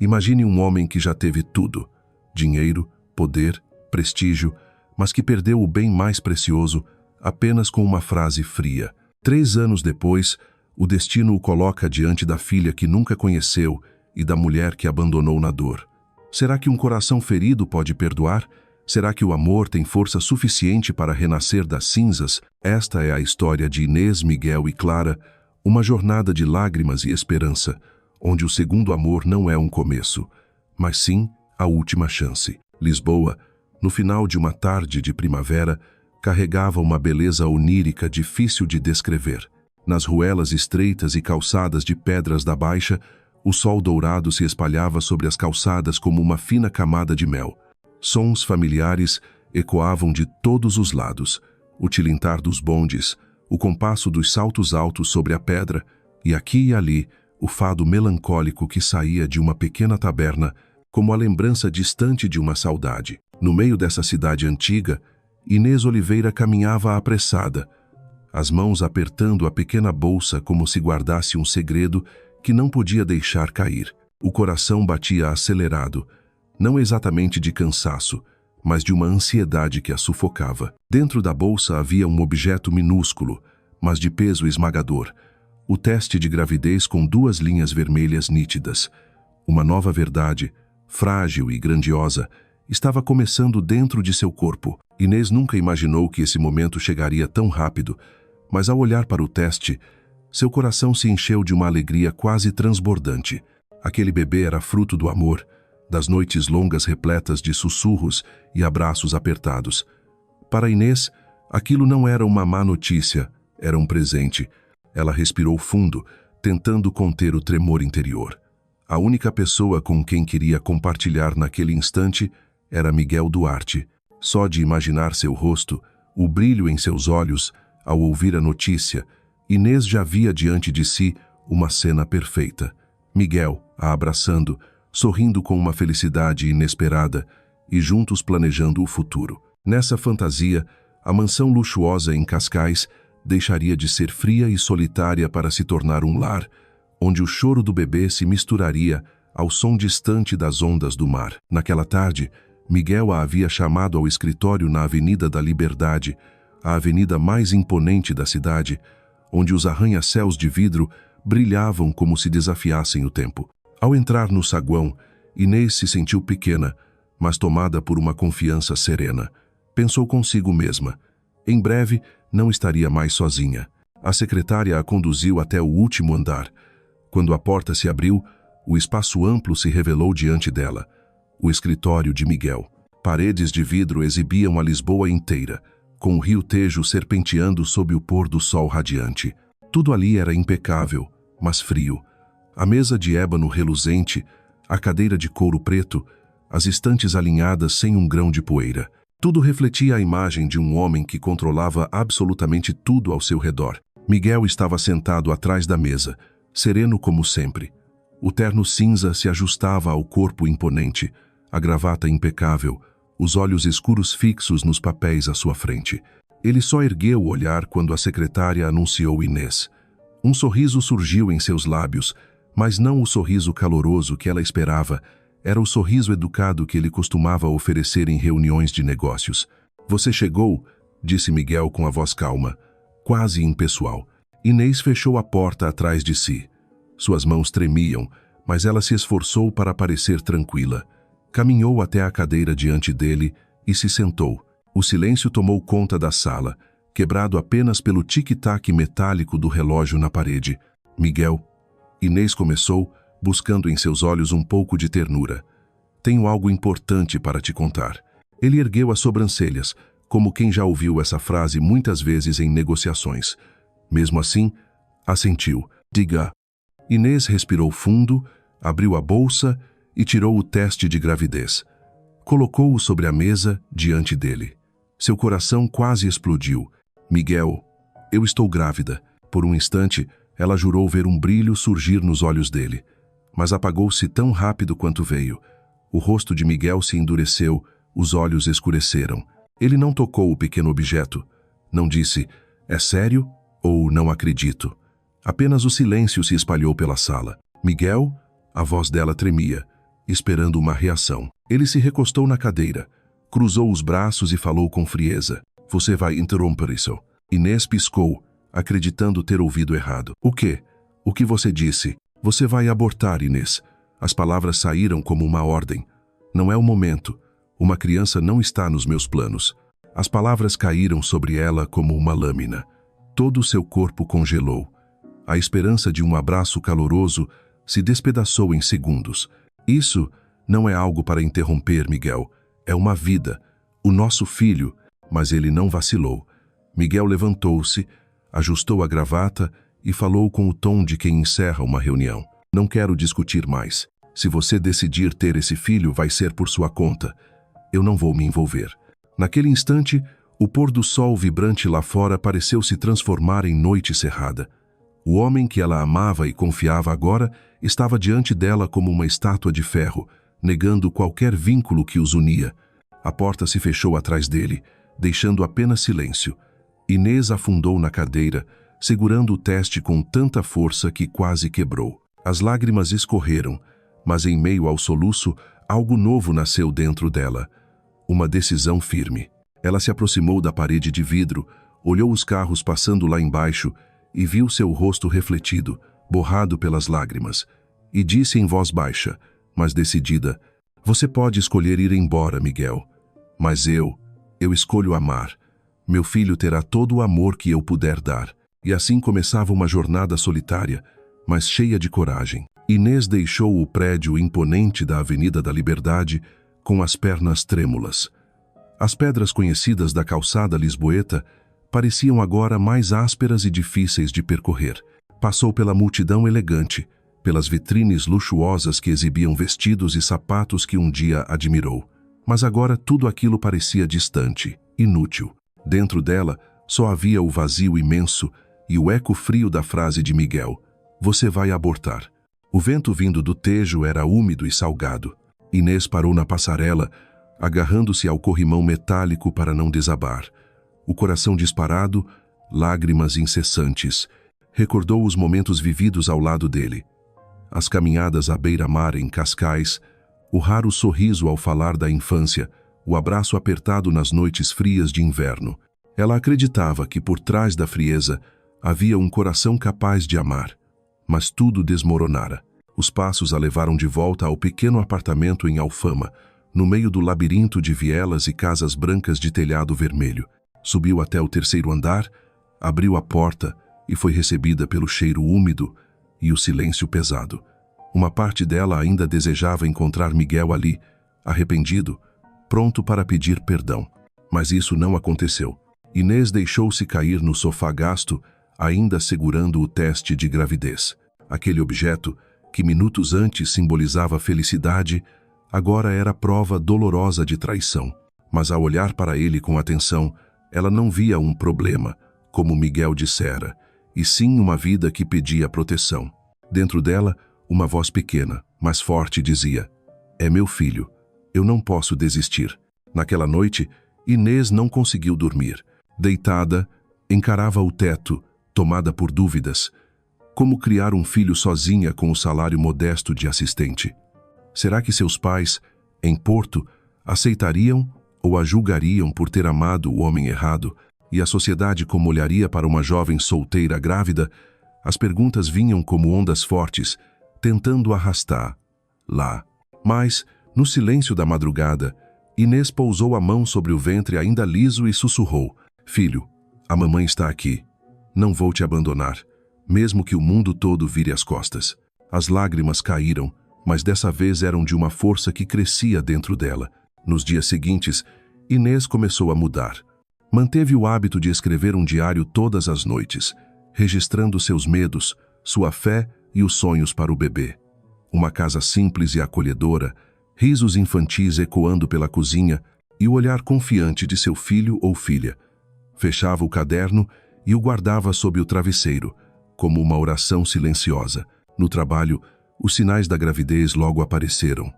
Imagine um homem que já teve tudo: dinheiro, poder, prestígio, mas que perdeu o bem mais precioso apenas com uma frase fria. 3 anos depois, o destino o coloca diante da filha que nunca conheceu e da mulher que abandonou na dor. Será que um coração ferido pode perdoar? Será que o amor tem força suficiente para renascer das cinzas? Esta é a história de Inês, Miguel e Clara, uma jornada de lágrimas e esperança, onde o segundo amor não é um começo, mas sim a última chance. Lisboa, no final de uma tarde de primavera, carregava uma beleza onírica difícil de descrever. Nas ruelas estreitas e calçadas de pedras da Baixa, o sol dourado se espalhava sobre as calçadas como uma fina camada de mel. Sons familiares ecoavam de todos os lados: o tilintar dos bondes, o compasso dos saltos altos sobre a pedra, e aqui e ali o fado melancólico que saía de uma pequena taberna, como a lembrança distante de uma saudade. No meio dessa cidade antiga, Inês Oliveira caminhava apressada, as mãos apertando a pequena bolsa como se guardasse um segredo que não podia deixar cair. O coração batia acelerado, não exatamente de cansaço, mas de uma ansiedade que a sufocava. Dentro da bolsa havia um objeto minúsculo, mas de peso esmagador: o teste de gravidez com 2 linhas vermelhas nítidas. Uma nova verdade, frágil e grandiosa, estava começando dentro de seu corpo. Inês nunca imaginou que esse momento chegaria tão rápido, mas ao olhar para o teste, seu coração se encheu de uma alegria quase transbordante. Aquele bebê era fruto do amor, das noites longas repletas de sussurros e abraços apertados. Para Inês, aquilo não era uma má notícia, era um presente. Ela respirou fundo, tentando conter o tremor interior. A única pessoa com quem queria compartilhar naquele instante era Miguel Duarte. Só de imaginar seu rosto, o brilho em seus olhos, ao ouvir a notícia, Inês já via diante de si uma cena perfeita. Miguel a abraçando, sorrindo com uma felicidade inesperada e juntos planejando o futuro. Nessa fantasia, a mansão luxuosa em Cascais deixaria de ser fria e solitária para se tornar um lar, onde o choro do bebê se misturaria ao som distante das ondas do mar. Naquela tarde, Miguel a havia chamado ao escritório na Avenida da Liberdade, a avenida mais imponente da cidade, onde os arranha-céus de vidro brilhavam como se desafiassem o tempo. Ao entrar no saguão, Inês se sentiu pequena, mas tomada por uma confiança serena. Pensou consigo mesma: em breve não estaria mais sozinha. A secretária a conduziu até o último andar. Quando a porta se abriu, o espaço amplo se revelou diante dela: o escritório de Miguel. Paredes de vidro exibiam a Lisboa inteira, com o rio Tejo serpenteando sob o pôr do sol radiante. Tudo ali era impecável, mas frio. A mesa de ébano reluzente, a cadeira de couro preto, as estantes alinhadas sem um grão de poeira. Tudo refletia a imagem de um homem que controlava absolutamente tudo ao seu redor. Miguel estava sentado atrás da mesa, sereno como sempre. O terno cinza se ajustava ao corpo imponente, a gravata impecável, os olhos escuros fixos nos papéis à sua frente. Ele só ergueu o olhar quando a secretária anunciou Inês. Um sorriso surgiu em seus lábios, mas não o sorriso caloroso que ela esperava. Era o sorriso educado que ele costumava oferecer em reuniões de negócios. "Você chegou", disse Miguel com a voz calma, quase impessoal. Inês fechou a porta atrás de si. Suas mãos tremiam, mas ela se esforçou para parecer tranquila. Caminhou até a cadeira diante dele e se sentou. O silêncio tomou conta da sala, quebrado apenas pelo tic-tac metálico do relógio na parede. "Miguel", Inês começou, buscando em seus olhos um pouco de ternura. "Tenho algo importante para te contar." Ele ergueu as sobrancelhas, como quem já ouviu essa frase muitas vezes em negociações. Mesmo assim, assentiu. "Diga." Inês respirou fundo, abriu a bolsa e tirou o teste de gravidez. Colocou-o sobre a mesa, diante dele. Seu coração quase explodiu. "Miguel, eu estou grávida." Por um instante, ela jurou ver um brilho surgir nos olhos dele, mas apagou-se tão rápido quanto veio. O rosto de Miguel se endureceu, os olhos escureceram. Ele não tocou o pequeno objeto. Não disse: "É sério?" ou "Não acredito." Apenas o silêncio se espalhou pela sala. "Miguel?" A voz dela tremia. esperando uma reação. Ele se recostou na cadeira, cruzou os braços e falou com frieza. Você vai interromper isso. Inês piscou, acreditando ter ouvido errado. O quê? O que você disse? Você vai abortar, Inês. As palavras saíram como uma ordem. Não é o momento. Uma criança não está nos meus planos. As palavras caíram sobre ela como uma lâmina. Todo o seu corpo congelou. A esperança de um abraço caloroso se despedaçou em segundos. Isso não é algo para interromper, Miguel. É uma vida. O nosso filho. Mas ele não vacilou. Miguel levantou-se, ajustou a gravata e falou com o tom de quem encerra uma reunião. Não quero discutir mais. Se você decidir ter esse filho, vai ser por sua conta. Eu não vou me envolver. Naquele instante, o pôr do sol vibrante lá fora pareceu se transformar em noite cerrada. O homem que ela amava e confiava agora estava diante dela como uma estátua de ferro, negando qualquer vínculo que os unia. A porta se fechou atrás dele, deixando apenas silêncio. Inês afundou na cadeira, segurando o teste com tanta força que quase quebrou. As lágrimas escorreram, mas em meio ao soluço, algo novo nasceu dentro dela. Uma decisão firme. Ela se aproximou da parede de vidro, olhou os carros passando lá embaixo e viu seu rosto refletido, borrado pelas lágrimas, e disse em voz baixa, mas decidida: Você pode escolher ir embora, Miguel. Mas eu escolho amar. Meu filho terá todo o amor que eu puder dar. E assim começava uma jornada solitária, mas cheia de coragem. Inês deixou o prédio imponente da Avenida da Liberdade com as pernas trêmulas. As pedras conhecidas da calçada lisboeta pareciam agora mais ásperas e difíceis de percorrer. Passou pela multidão elegante, pelas vitrines luxuosas que exibiam vestidos e sapatos que um dia admirou. Mas agora tudo aquilo parecia distante, inútil. Dentro dela só havia o vazio imenso e o eco frio da frase de Miguel: Você vai abortar. O vento vindo do Tejo era úmido e salgado. Inês parou na passarela, agarrando-se ao corrimão metálico para não desabar. O coração disparado, lágrimas incessantes. Recordou os momentos vividos ao lado dele. As caminhadas à beira-mar em Cascais, o raro sorriso ao falar da infância, o abraço apertado nas noites frias de inverno. Ela acreditava que por trás da frieza havia um coração capaz de amar. Mas tudo desmoronara. Os passos a levaram de volta ao pequeno apartamento em Alfama, no meio do labirinto de vielas e casas brancas de telhado vermelho. Subiu até o terceiro andar, abriu a porta e foi recebida pelo cheiro úmido e o silêncio pesado. Uma parte dela ainda desejava encontrar Miguel ali, arrependido, pronto para pedir perdão. Mas isso não aconteceu. Inês deixou-se cair no sofá gasto, ainda segurando o teste de gravidez. Aquele objeto, que minutos antes simbolizava felicidade, agora era prova dolorosa de traição. Mas ao olhar para ele com atenção, ela não via um problema, como Miguel dissera, e sim uma vida que pedia proteção. Dentro dela, uma voz pequena, mas forte, dizia: É meu filho, eu não posso desistir. Naquela noite, Inês não conseguiu dormir. Deitada, encarava o teto, tomada por dúvidas. Como criar um filho sozinha com o salário modesto de assistente? Será que seus pais, em Porto, aceitariam ou a julgariam por ter amado o homem errado? E a sociedade como olharia para uma jovem solteira grávida? As perguntas vinham como ondas fortes, tentando arrastar lá. Mas, no silêncio da madrugada, Inês pousou a mão sobre o ventre ainda liso e sussurrou: Filho, a mamãe está aqui. Não vou te abandonar, mesmo que o mundo todo vire as costas. As lágrimas caíram, mas dessa vez eram de uma força que crescia dentro dela. Nos dias seguintes, Inês começou a mudar. Manteve o hábito de escrever um diário todas as noites, registrando seus medos, sua fé e os sonhos para o bebê. Uma casa simples e acolhedora, risos infantis ecoando pela cozinha e o olhar confiante de seu filho ou filha. Fechava o caderno e o guardava sob o travesseiro, como uma oração silenciosa. No trabalho, os sinais da gravidez logo apareceram.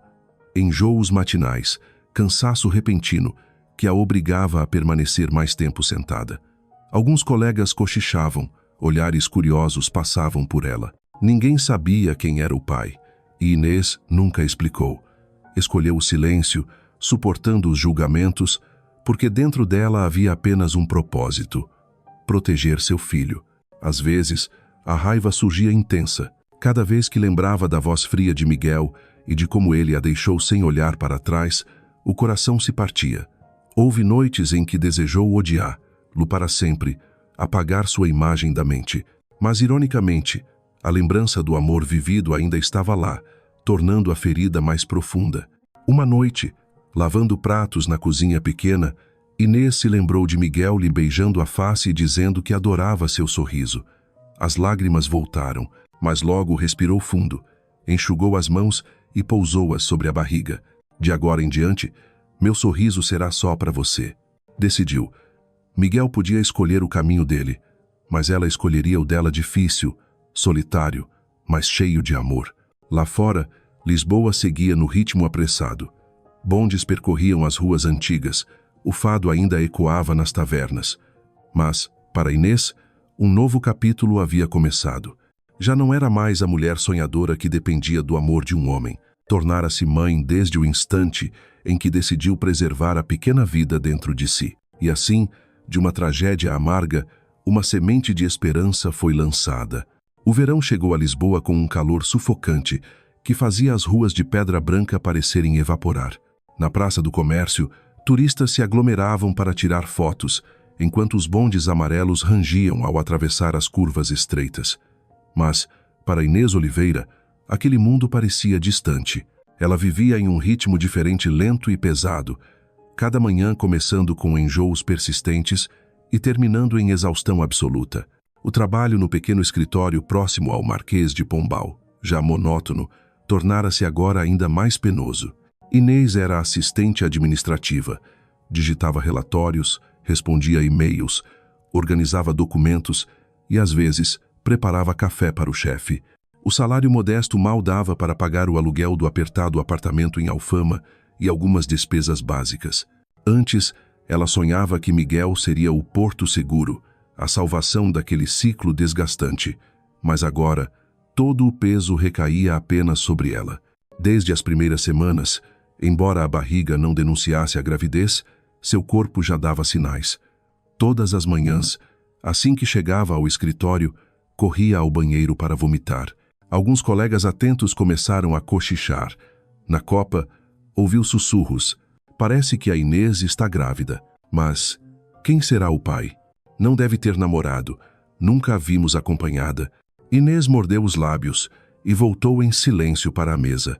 Enjoos matinais, cansaço repentino, que a obrigava a permanecer mais tempo sentada. Alguns colegas cochichavam, olhares curiosos passavam por ela. Ninguém sabia quem era o pai, e Inês nunca explicou. escolheu o silêncio, suportando os julgamentos, porque dentro dela havia apenas um propósito: proteger seu filho. Às vezes, a raiva surgia intensa. Cada vez que lembrava da voz fria de Miguel e de como ele a deixou sem olhar para trás, o coração se partia. Houve noites em que desejou odiá-lo para sempre, apagar sua imagem da mente. Mas, ironicamente, a lembrança do amor vivido ainda estava lá, tornando a ferida mais profunda. Uma noite, lavando pratos na cozinha pequena, Inês se lembrou de Miguel lhe beijando a face e dizendo que adorava seu sorriso. As lágrimas voltaram, mas logo respirou fundo, enxugou as mãos e pousou-as sobre a barriga. De agora em diante, meu sorriso será só para você. Decidiu. Miguel podia escolher o caminho dele, mas ela escolheria o dela difícil, solitário, mas cheio de amor. Lá fora, Lisboa seguia no ritmo apressado. Bondes percorriam as ruas antigas, o fado ainda ecoava nas tavernas. Mas, para Inês, um novo capítulo havia começado. Já não era mais a mulher sonhadora que dependia do amor de um homem. Tornara-se mãe desde o instante em que decidiu preservar a pequena vida dentro de si. E assim, de uma tragédia amarga, uma semente de esperança foi lançada. O verão chegou a Lisboa com um calor sufocante que fazia as ruas de Pedra Branca parecerem evaporar. Na Praça do Comércio, turistas se aglomeravam para tirar fotos, enquanto os bondes amarelos rangiam ao atravessar as curvas estreitas. Mas, para Inês Oliveira, aquele mundo parecia distante. Ela vivia em um ritmo diferente, lento e pesado, cada manhã começando com enjoos persistentes e terminando em exaustão absoluta. O trabalho no pequeno escritório próximo ao Marquês de Pombal, já monótono, tornara-se agora ainda mais penoso. Inês era assistente administrativa, digitava relatórios, respondia e-mails, organizava documentos e, às vezes, preparava café para o chefe. O salário modesto mal dava para pagar o aluguel do apertado apartamento em Alfama e algumas despesas básicas. Antes, ela sonhava que Miguel seria o porto seguro, a salvação daquele ciclo desgastante. Mas agora, todo o peso recaía apenas sobre ela. Desde as primeiras semanas, embora a barriga não denunciasse a gravidez, seu corpo já dava sinais. Todas as manhãs, assim que chegava ao escritório, corria ao banheiro para vomitar. Alguns colegas atentos começaram a cochichar. Na copa, ouviu sussurros. Parece que a Inês está grávida. Mas quem será o pai? Não deve ter namorado. Nunca a vimos acompanhada. Inês mordeu os lábios e voltou em silêncio para a mesa.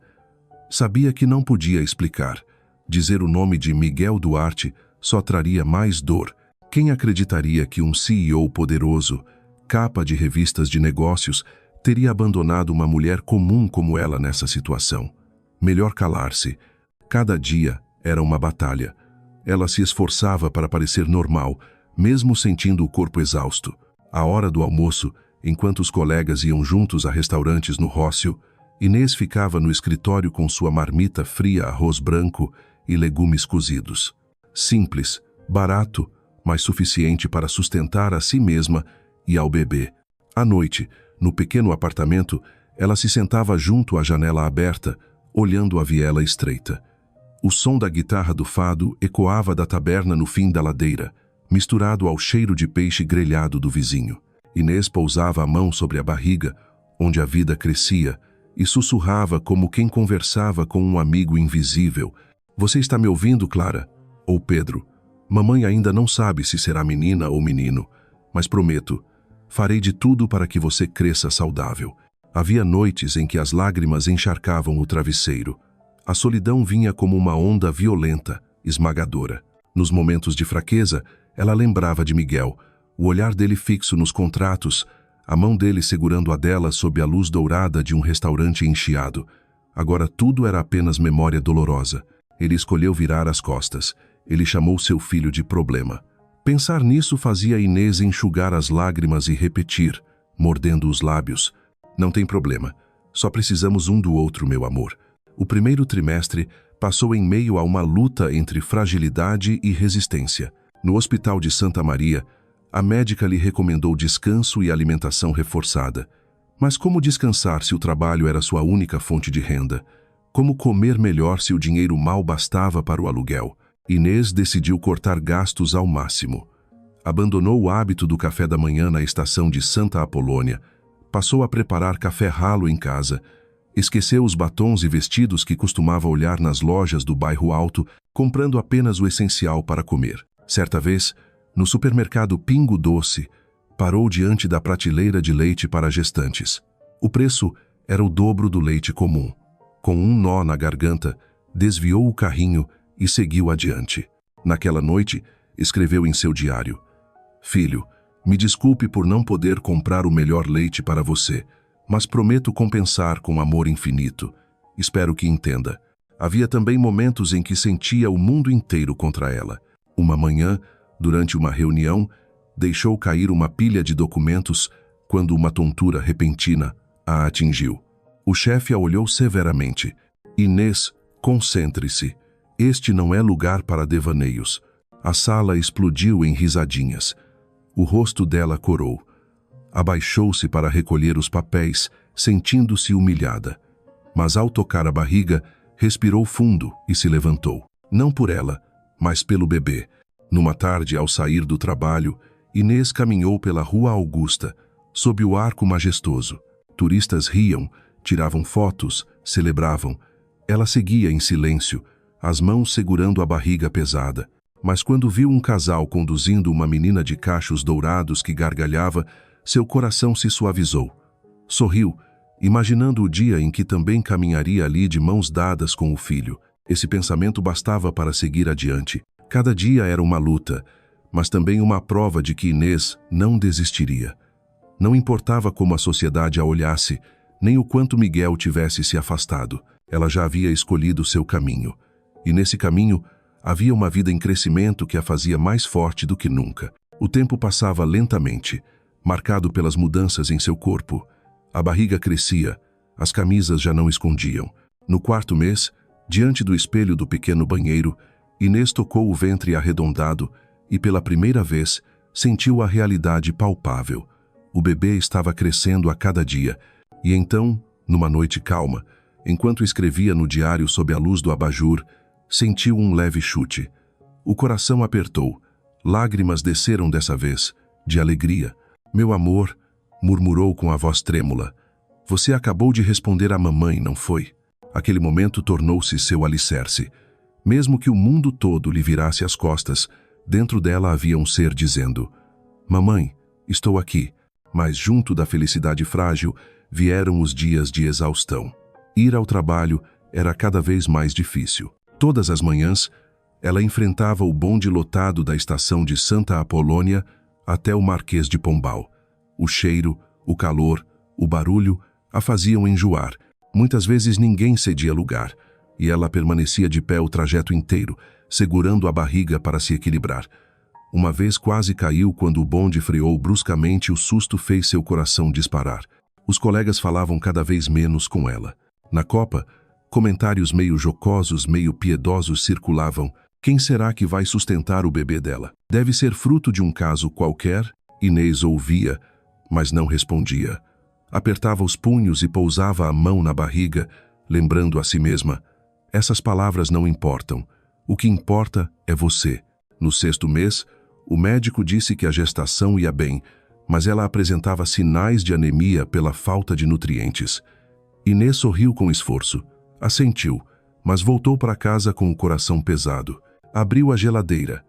Sabia que não podia explicar. Dizer o nome de Miguel Duarte só traria mais dor. Quem acreditaria que um CEO poderoso, capa de revistas de negócios, teria abandonado uma mulher comum como ela nessa situação? Melhor calar-se. Cada dia era uma batalha. Ela se esforçava para parecer normal, mesmo sentindo o corpo exausto. À hora do almoço, enquanto os colegas iam juntos a restaurantes no Rócio, Inês ficava no escritório com sua marmita fria, arroz branco e legumes cozidos. Simples, barato, mas suficiente para sustentar a si mesma e ao bebê. À noite, no pequeno apartamento, ela se sentava junto à janela aberta, olhando a viela estreita. O som da guitarra do fado ecoava da taberna no fim da ladeira, misturado ao cheiro de peixe grelhado do vizinho. Inês pousava a mão sobre a barriga, onde a vida crescia, e sussurrava como quem conversava com um amigo invisível. Você está me ouvindo, Clara? Ou Pedro? Mamãe ainda não sabe se será menina ou menino, mas prometo, farei de tudo para que você cresça saudável. Havia noites em que as lágrimas encharcavam o travesseiro. A solidão vinha como uma onda violenta, esmagadora. Nos momentos de fraqueza, ela lembrava de Miguel, o olhar dele fixo nos contratos, a mão dele segurando a dela sob a luz dourada de um restaurante encheado. Agora tudo era apenas memória dolorosa. Ele escolheu virar as costas. Ele chamou seu filho de problema. Pensar nisso fazia Inês enxugar as lágrimas e repetir, mordendo os lábios: não tem problema. Só precisamos um do outro, meu amor. O primeiro trimestre passou em meio a uma luta entre fragilidade e resistência. No Hospital de Santa Maria, a médica lhe recomendou descanso e alimentação reforçada. Mas como descansar se o trabalho era sua única fonte de renda? Como comer melhor se o dinheiro mal bastava para o aluguel? Inês decidiu cortar gastos ao máximo. Abandonou o hábito do café da manhã na estação de Santa Apolônia, passou a preparar café ralo em casa, esqueceu os batons e vestidos que costumava olhar nas lojas do bairro Alto, comprando apenas o essencial para comer. Certa vez, no supermercado Pingo Doce, parou diante da prateleira de leite para gestantes. O preço era o dobro do leite comum. Com um nó na garganta, desviou o carrinho e seguiu adiante. Naquela noite, escreveu em seu diário: "Filho, me desculpe por não poder comprar o melhor leite para você, mas prometo compensar com amor infinito. Espero que entenda." Havia também momentos em que sentia o mundo inteiro contra ela. Uma manhã, durante uma reunião, deixou cair uma pilha de documentos quando uma tontura repentina a atingiu. O chefe a olhou severamente. "Inês, concentre-se. Este não é lugar para devaneios." A sala explodiu em risadinhas. O rosto dela corou. Abaixou-se para recolher os papéis, sentindo-se humilhada. Mas ao tocar a barriga, respirou fundo e se levantou. Não por ela, mas pelo bebê. Numa tarde, ao sair do trabalho, Inês caminhou pela Rua Augusta, sob o arco majestoso. Turistas riam, tiravam fotos, celebravam. Ela seguia em silêncio, as mãos segurando a barriga pesada. Mas quando viu um casal conduzindo uma menina de cachos dourados que gargalhava, seu coração se suavizou. Sorriu, imaginando o dia em que também caminharia ali de mãos dadas com o filho. Esse pensamento bastava para seguir adiante. Cada dia era uma luta, mas também uma prova de que Inês não desistiria. Não importava como a sociedade a olhasse, nem o quanto Miguel tivesse se afastado. Ela já havia escolhido seu caminho. E nesse caminho, havia uma vida em crescimento que a fazia mais forte do que nunca. O tempo passava lentamente, marcado pelas mudanças em seu corpo. A barriga crescia, as camisas já não escondiam. No quarto mês, diante do espelho do pequeno banheiro, Inês tocou o ventre arredondado e, pela primeira vez, sentiu a realidade palpável. O bebê estava crescendo a cada dia. E então, numa noite calma, enquanto escrevia no diário sob a luz do abajur, sentiu um leve chute. O coração apertou. Lágrimas desceram dessa vez, de alegria. "Meu amor", murmurou com a voz trêmula, "você acabou de responder à mamãe, não foi?" Aquele momento tornou-se seu alicerce. Mesmo que o mundo todo lhe virasse as costas, dentro dela havia um ser dizendo: "Mamãe, estou aqui." Mas junto da felicidade frágil, vieram os dias de exaustão. Ir ao trabalho era cada vez mais difícil. Todas as manhãs, ela enfrentava o bonde lotado da estação de Santa Apolônia até o Marquês de Pombal. O cheiro, o calor, o barulho a faziam enjoar. Muitas vezes ninguém cedia lugar, e ela permanecia de pé o trajeto inteiro, segurando a barriga para se equilibrar. Uma vez quase caiu quando o bonde freou bruscamente e o susto fez seu coração disparar. Os colegas falavam cada vez menos com ela. Na copa, comentários meio jocosos, meio piedosos circulavam. Quem será que vai sustentar o bebê dela? Deve ser fruto de um caso qualquer? Inês ouvia, mas não respondia. Apertava os punhos e pousava a mão na barriga, lembrando a si mesma: essas palavras não importam. O que importa é você. No 6º mês, o médico disse que a gestação ia bem, mas ela apresentava sinais de anemia pela falta de nutrientes. Inês sorriu com esforço. Assentiu, mas voltou para casa com o coração pesado. Abriu a geladeira.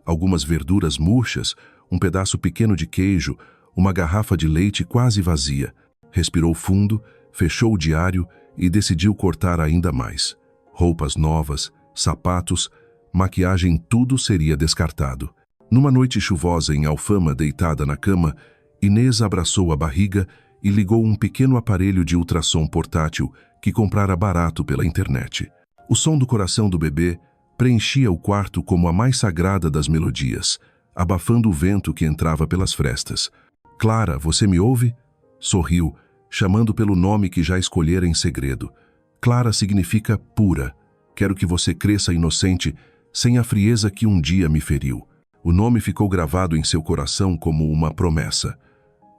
Algumas verduras murchas, um pedaço pequeno de queijo, uma garrafa de leite quase vazia. Respirou fundo, fechou o diário e decidiu cortar ainda mais. Roupas novas, sapatos, maquiagem, tudo seria descartado. Numa noite chuvosa em Alfama, deitada na cama, Inês abraçou a barriga e ligou um pequeno aparelho de ultrassom portátil que comprara barato pela internet. O som do coração do bebê preenchia o quarto como a mais sagrada das melodias, abafando o vento que entrava pelas frestas. "Clara, você me ouve?" Sorriu, chamando pelo nome que já escolhera em segredo. Clara significa pura. Quero que você cresça inocente, sem a frieza que um dia me feriu. O nome ficou gravado em seu coração como uma promessa.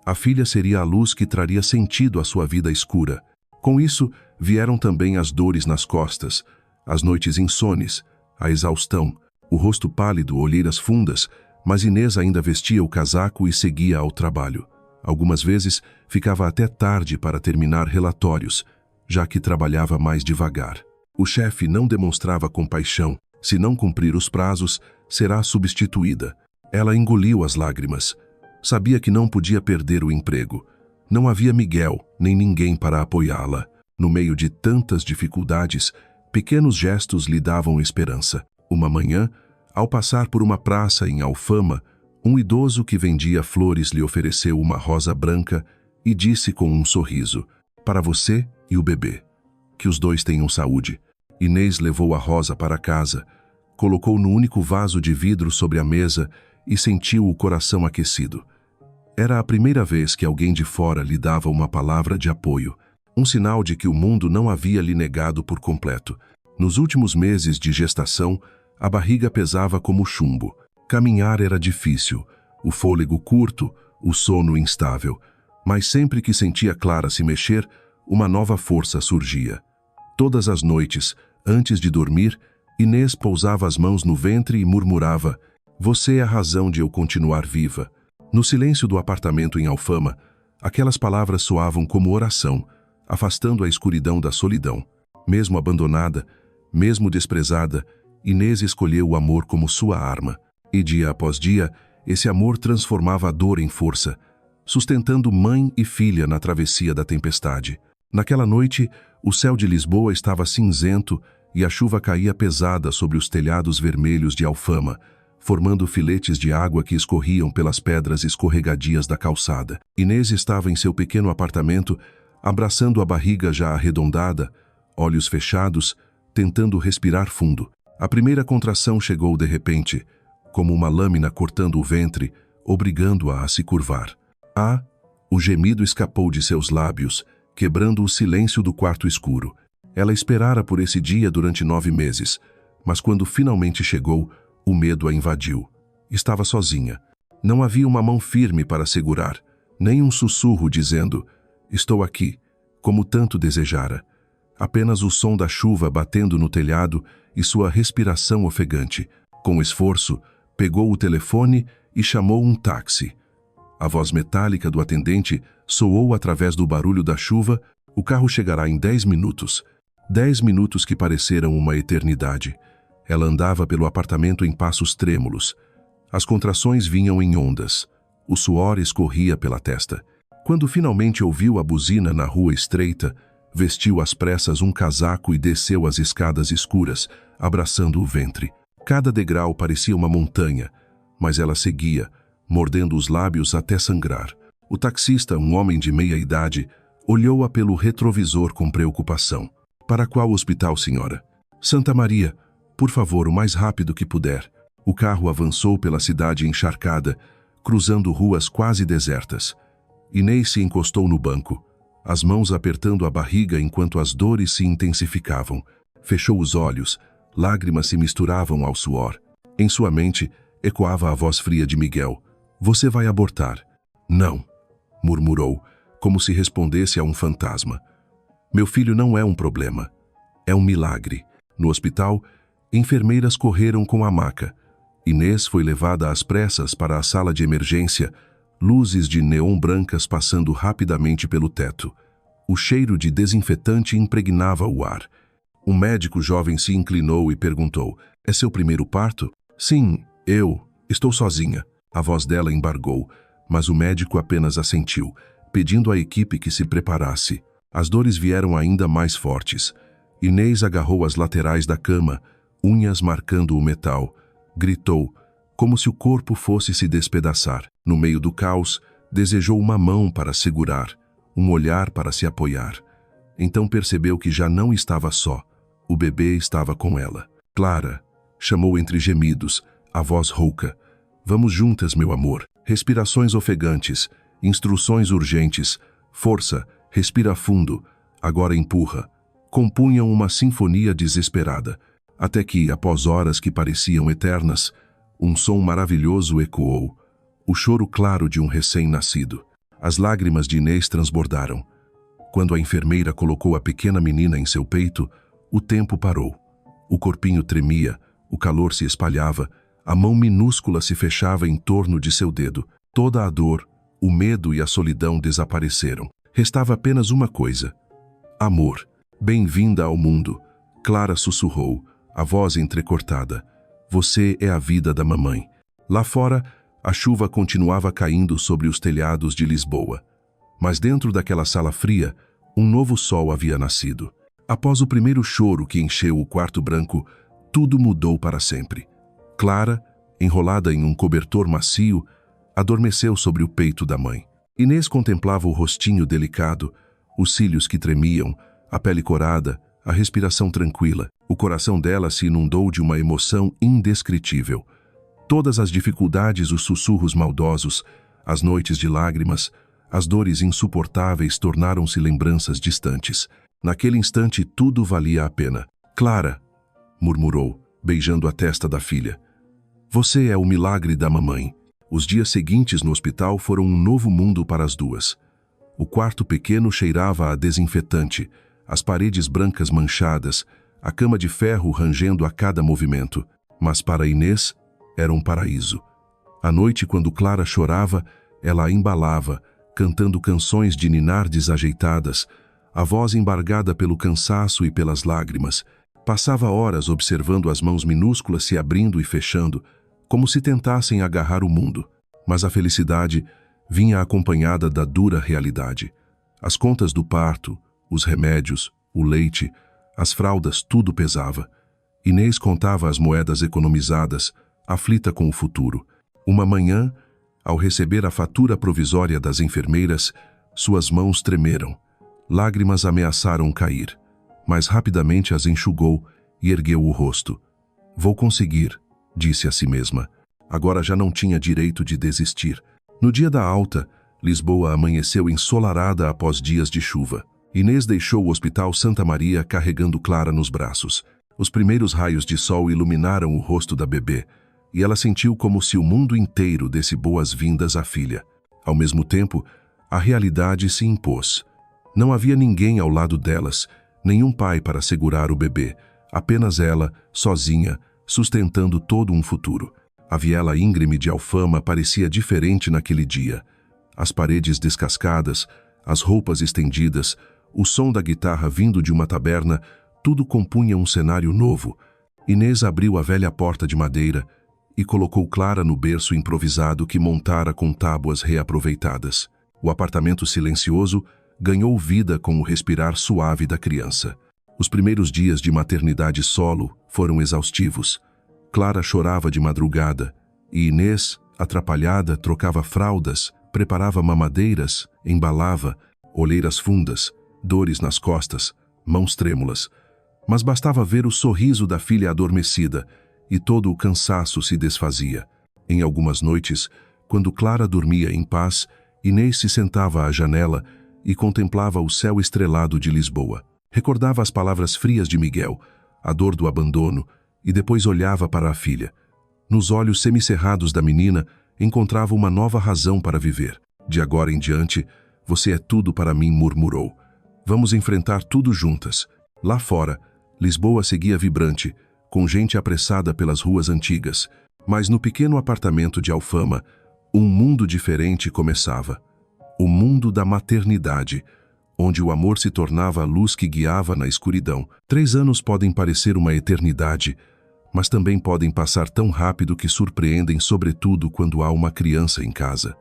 A filha seria a luz que traria sentido à sua vida escura. Com isso, vieram também as dores nas costas, as noites insones, a exaustão, o rosto pálido, olheiras fundas, mas Inês ainda vestia o casaco e seguia ao trabalho. Algumas vezes, ficava até tarde para terminar relatórios, já que trabalhava mais devagar. O chefe não demonstrava compaixão. Se não cumprir os prazos, será substituída. Ela engoliu as lágrimas. Sabia que não podia perder o emprego. Não havia Miguel, nem ninguém para apoiá-la. No meio de tantas dificuldades, pequenos gestos lhe davam esperança. Uma manhã, ao passar por uma praça em Alfama, um idoso que vendia flores lhe ofereceu uma rosa branca e disse com um sorriso: "Para você e o bebê. Que os dois tenham saúde." Inês levou a rosa para casa, colocou no único vaso de vidro sobre a mesa e sentiu o coração aquecido. Era a primeira vez que alguém de fora lhe dava uma palavra de apoio, um sinal de que o mundo não havia lhe negado por completo. Nos últimos meses de gestação, a barriga pesava como chumbo. Caminhar era difícil, o fôlego curto, o sono instável. Mas sempre que sentia Clara se mexer, uma nova força surgia. Todas as noites, antes de dormir, Inês pousava as mãos no ventre e murmurava: "Você é a razão de eu continuar viva." No silêncio do apartamento em Alfama, aquelas palavras soavam como oração, afastando a escuridão da solidão. Mesmo abandonada, mesmo desprezada, Inês escolheu o amor como sua arma. E dia após dia, esse amor transformava a dor em força, sustentando mãe e filha na travessia da tempestade. Naquela noite, o céu de Lisboa estava cinzento e a chuva caía pesada sobre os telhados vermelhos de Alfama, formando filetes de água que escorriam pelas pedras escorregadias da calçada. Inês estava em seu pequeno apartamento, abraçando a barriga já arredondada, olhos fechados, tentando respirar fundo. A primeira contração chegou de repente, como uma lâmina cortando o ventre, obrigando-a a se curvar. O gemido escapou de seus lábios, quebrando o silêncio do quarto escuro. Ela esperara por esse dia durante 9 meses, mas quando finalmente chegou, o medo a invadiu. Estava sozinha. Não havia uma mão firme para segurar, nem um sussurro dizendo: "Estou aqui", como tanto desejara. Apenas o som da chuva batendo no telhado e sua respiração ofegante. Com esforço, pegou o telefone e chamou um táxi. A voz metálica do atendente soou através do barulho da chuva: "O carro chegará em 10 minutos." 10 minutos que pareceram uma eternidade. Ela andava pelo apartamento em passos trêmulos. As contrações vinham em ondas. O suor escorria pela testa. Quando finalmente ouviu a buzina na rua estreita, vestiu às pressas um casaco e desceu as escadas escuras, abraçando o ventre. Cada degrau parecia uma montanha, mas ela seguia, mordendo os lábios até sangrar. O taxista, um homem de meia idade, olhou-a pelo retrovisor com preocupação. "Para qual hospital, senhora?" "Santa Maria. Por favor, o mais rápido que puder." O carro avançou pela cidade encharcada, cruzando ruas quase desertas. Inês se encostou no banco, as mãos apertando a barriga enquanto as dores se intensificavam. Fechou os olhos, lágrimas se misturavam ao suor. Em sua mente, ecoava a voz fria de Miguel: "Você vai abortar." "Não", murmurou, como se respondesse a um fantasma. "Meu filho não é um problema. É um milagre." No hospital, enfermeiras correram com a maca. Inês foi levada às pressas para a sala de emergência, luzes de neon brancas passando rapidamente pelo teto. O cheiro de desinfetante impregnava o ar. Um médico jovem se inclinou e perguntou: "É seu primeiro parto?" "Sim, estou sozinha." A voz dela embargou, mas o médico apenas assentiu, pedindo à equipe que se preparasse. As dores vieram ainda mais fortes. Inês agarrou as laterais da cama, unhas marcando o metal. Gritou, como se o corpo fosse se despedaçar. No meio do caos, desejou uma mão para segurar, um olhar para se apoiar. Então percebeu que já não estava só. O bebê estava com ela. "Clara", chamou entre gemidos, a voz rouca. "Vamos juntas, meu amor." Respirações ofegantes, instruções urgentes. "Força, respira fundo, agora empurra." Compunham uma sinfonia desesperada, até que, após horas que pareciam eternas, um som maravilhoso ecoou, o choro claro de um recém-nascido. As lágrimas de Inês transbordaram. Quando a enfermeira colocou a pequena menina em seu peito, o tempo parou. O corpinho tremia, o calor se espalhava, a mão minúscula se fechava em torno de seu dedo. Toda a dor, o medo e a solidão desapareceram. Restava apenas uma coisa: amor. Bem-vinda ao mundo, Clara sussurrou, a voz entrecortada. Você é a vida da mamãe. Lá fora, a chuva continuava caindo sobre os telhados de Lisboa. Mas dentro daquela sala fria, um novo sol havia nascido. Após o primeiro choro que encheu o quarto branco, tudo mudou para sempre. Clara, enrolada em um cobertor macio, adormeceu sobre o peito da mãe. Inês contemplava o rostinho delicado, os cílios que tremiam, a pele corada, a respiração tranquila. O coração dela se inundou de uma emoção indescritível. Todas as dificuldades, os sussurros maldosos, as noites de lágrimas, as dores insuportáveis tornaram-se lembranças distantes. Naquele instante tudo valia a pena. Clara, murmurou, beijando a testa da filha. Você é o milagre da mamãe. Os dias seguintes no hospital foram um novo mundo para as duas. O quarto pequeno cheirava a desinfetante, as paredes brancas manchadas, a cama de ferro rangendo a cada movimento. Mas para Inês, era um paraíso. À noite, quando Clara chorava, ela a embalava, cantando canções de ninar desajeitadas, a voz embargada pelo cansaço e pelas lágrimas. Passava horas observando as mãos minúsculas se abrindo e fechando, como se tentassem agarrar o mundo. Mas a felicidade vinha acompanhada da dura realidade. As contas do parto, os remédios, o leite, as fraldas, tudo pesava. Inês contava as moedas economizadas, aflita com o futuro. Uma manhã, ao receber a fatura provisória das enfermeiras, suas mãos tremeram. Lágrimas ameaçaram cair, mas rapidamente as enxugou e ergueu o rosto. Vou conseguir, disse a si mesma. Agora já não tinha direito de desistir. No dia da alta, Lisboa amanheceu ensolarada após dias de chuva. Inês deixou o Hospital Santa Maria carregando Clara nos braços. Os primeiros raios de sol iluminaram o rosto da bebê, e ela sentiu como se o mundo inteiro desse boas-vindas à filha. Ao mesmo tempo, a realidade se impôs. Não havia ninguém ao lado delas, nenhum pai para segurar o bebê, apenas ela, sozinha, sustentando todo um futuro. A viela íngreme de Alfama parecia diferente naquele dia. As paredes descascadas, as roupas estendidas, o som da guitarra vindo de uma taberna, tudo compunha um cenário novo. Inês abriu a velha porta de madeira e colocou Clara no berço improvisado que montara com tábuas reaproveitadas. O apartamento silencioso ganhou vida com o respirar suave da criança. Os primeiros dias de maternidade solo foram exaustivos. Clara chorava de madrugada e Inês, atrapalhada, trocava fraldas, preparava mamadeiras, embalava, olheiras fundas, dores nas costas, mãos trêmulas. Mas bastava ver o sorriso da filha adormecida e todo o cansaço se desfazia. Em algumas noites, quando Clara dormia em paz, Inês se sentava à janela e contemplava o céu estrelado de Lisboa. Recordava as palavras frias de Miguel, a dor do abandono, e depois olhava para a filha. Nos olhos semicerrados da menina, encontrava uma nova razão para viver. De agora em diante, você é tudo para mim, murmurou. Vamos enfrentar tudo juntas. Lá fora, Lisboa seguia vibrante, com gente apressada pelas ruas antigas. Mas no pequeno apartamento de Alfama, um mundo diferente começava. O mundo da maternidade, onde o amor se tornava a luz que guiava na escuridão. 3 anos podem parecer uma eternidade, mas também podem passar tão rápido que surpreendem, sobretudo quando há uma criança em casa.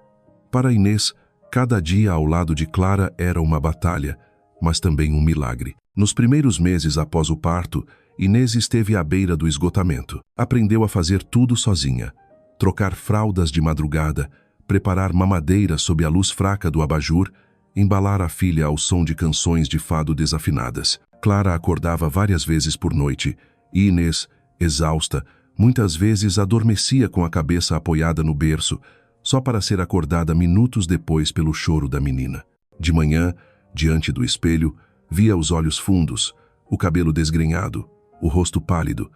Para Inês, cada dia ao lado de Clara era uma batalha, mas também um milagre. Nos primeiros meses após o parto, Inês esteve à beira do esgotamento. Aprendeu a fazer tudo sozinha. Trocar fraldas de madrugada, preparar mamadeira sob a luz fraca do abajur, embalar a filha ao som de canções de fado desafinadas. Clara acordava várias vezes por noite e Inês, exausta, muitas vezes adormecia com a cabeça apoiada no berço, só para ser acordada minutos depois pelo choro da menina. De manhã, diante do espelho, via os olhos fundos, o cabelo desgrenhado, o rosto pálido,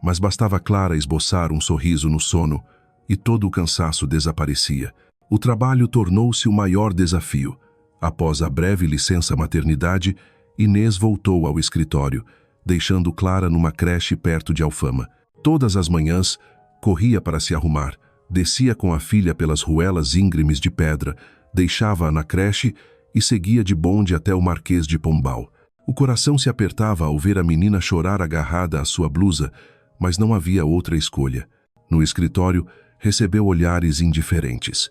mas bastava Clara esboçar um sorriso no sono e todo o cansaço desaparecia. O trabalho tornou-se o maior desafio. Após a breve licença maternidade, Inês voltou ao escritório, deixando Clara numa creche perto de Alfama. Todas as manhãs, corria para se arrumar, descia com a filha pelas ruelas íngremes de pedra, deixava-a na creche e seguia de bonde até o Marquês de Pombal. O coração se apertava ao ver a menina chorar agarrada à sua blusa, mas não havia outra escolha. No escritório, recebeu olhares indiferentes.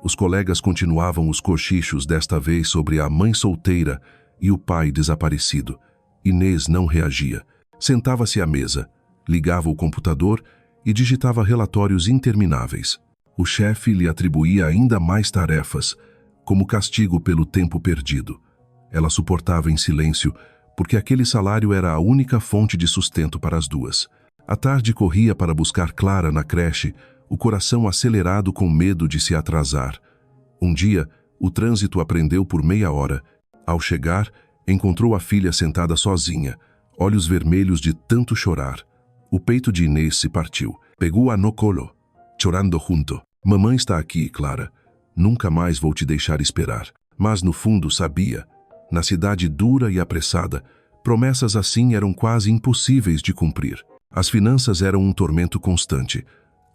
Os colegas continuavam os cochichos, desta vez sobre a mãe solteira e o pai desaparecido. Inês não reagia. Sentava-se à mesa, ligava o computador e digitava relatórios intermináveis. O chefe lhe atribuía ainda mais tarefas, como castigo pelo tempo perdido. Ela suportava em silêncio, porque aquele salário era a única fonte de sustento para as duas. À tarde corria para buscar Clara na creche, o coração acelerado com medo de se atrasar. Um dia, o trânsito a prendeu por meia hora. Ao chegar, encontrou a filha sentada sozinha, olhos vermelhos de tanto chorar. O peito de Inês se partiu. Pegou-a no colo, chorando junto. Mamãe está aqui, Clara. Nunca mais vou te deixar esperar. Mas no fundo sabia. Na cidade dura e apressada, promessas assim eram quase impossíveis de cumprir. As finanças eram um tormento constante.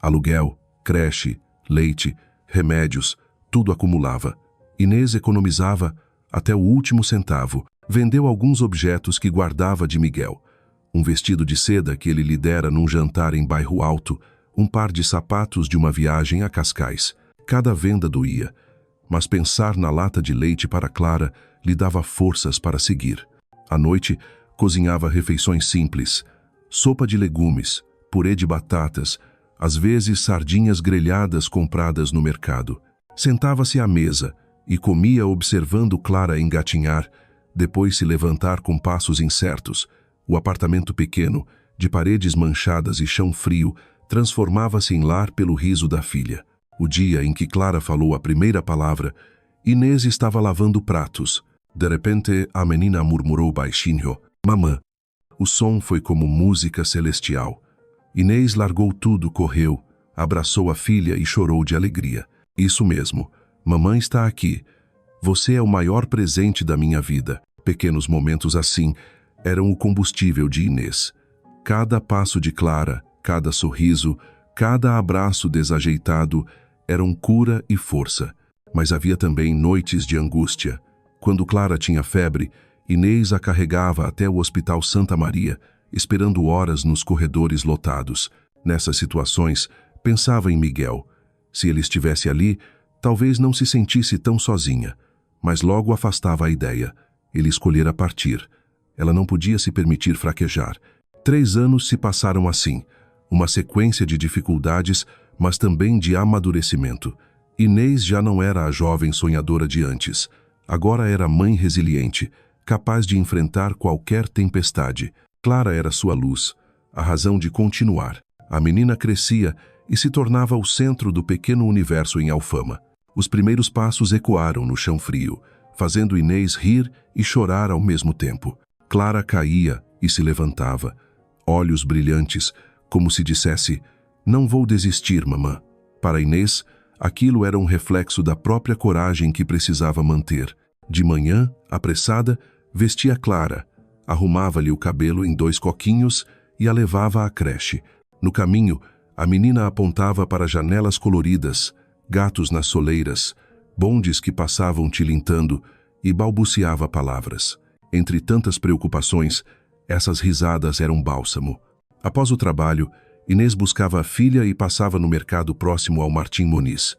Aluguel, creche, leite, remédios, tudo acumulava. Inês economizava até o último centavo. Vendeu alguns objetos que guardava de Miguel. Um vestido de seda que ele lhe dera num jantar em Bairro Alto, um par de sapatos de uma viagem a Cascais. Cada venda doía, mas pensar na lata de leite para Clara lhe dava forças para seguir. À noite, cozinhava refeições simples, sopa de legumes, purê de batatas, às vezes sardinhas grelhadas compradas no mercado. Sentava-se à mesa e comia observando Clara engatinhar, depois se levantar com passos incertos. O apartamento pequeno, de paredes manchadas e chão frio, transformava-se em lar pelo riso da filha. O dia em que Clara falou a primeira palavra, Inês estava lavando pratos. De repente, a menina murmurou baixinho: "Mamã." O som foi como música celestial. Inês largou tudo, correu, abraçou a filha e chorou de alegria. "Isso mesmo, mamãe está aqui. Você é o maior presente da minha vida." Pequenos momentos assim eram o combustível de Inês. Cada passo de Clara, cada sorriso, cada abraço desajeitado eram cura e força. Mas havia também noites de angústia. Quando Clara tinha febre, Inês a carregava até o Hospital Santa Maria, esperando horas nos corredores lotados. Nessas situações, pensava em Miguel. Se ele estivesse ali, talvez não se sentisse tão sozinha. Mas logo afastava a ideia. Ele escolhera partir. Ela não podia se permitir fraquejar. 3 anos se passaram assim, uma sequência de dificuldades, mas também de amadurecimento. Inês já não era a jovem sonhadora de antes. Agora era mãe resiliente, capaz de enfrentar qualquer tempestade. Clara era sua luz, a razão de continuar. A menina crescia e se tornava o centro do pequeno universo em Alfama. Os primeiros passos ecoaram no chão frio, fazendo Inês rir e chorar ao mesmo tempo. Clara caía e se levantava, olhos brilhantes, como se dissesse: "Não vou desistir, mamã." Para Inês, aquilo era um reflexo da própria coragem que precisava manter. De manhã, apressada, vestia Clara, arrumava-lhe o cabelo em 2 coquinhos e a levava à creche. No caminho, a menina apontava para janelas coloridas, gatos nas soleiras, bondes que passavam tilintando, e balbuciava palavras. Entre tantas preocupações, essas risadas eram bálsamo. Após o trabalho, Inês buscava a filha e passava no mercado próximo ao Martim Moniz.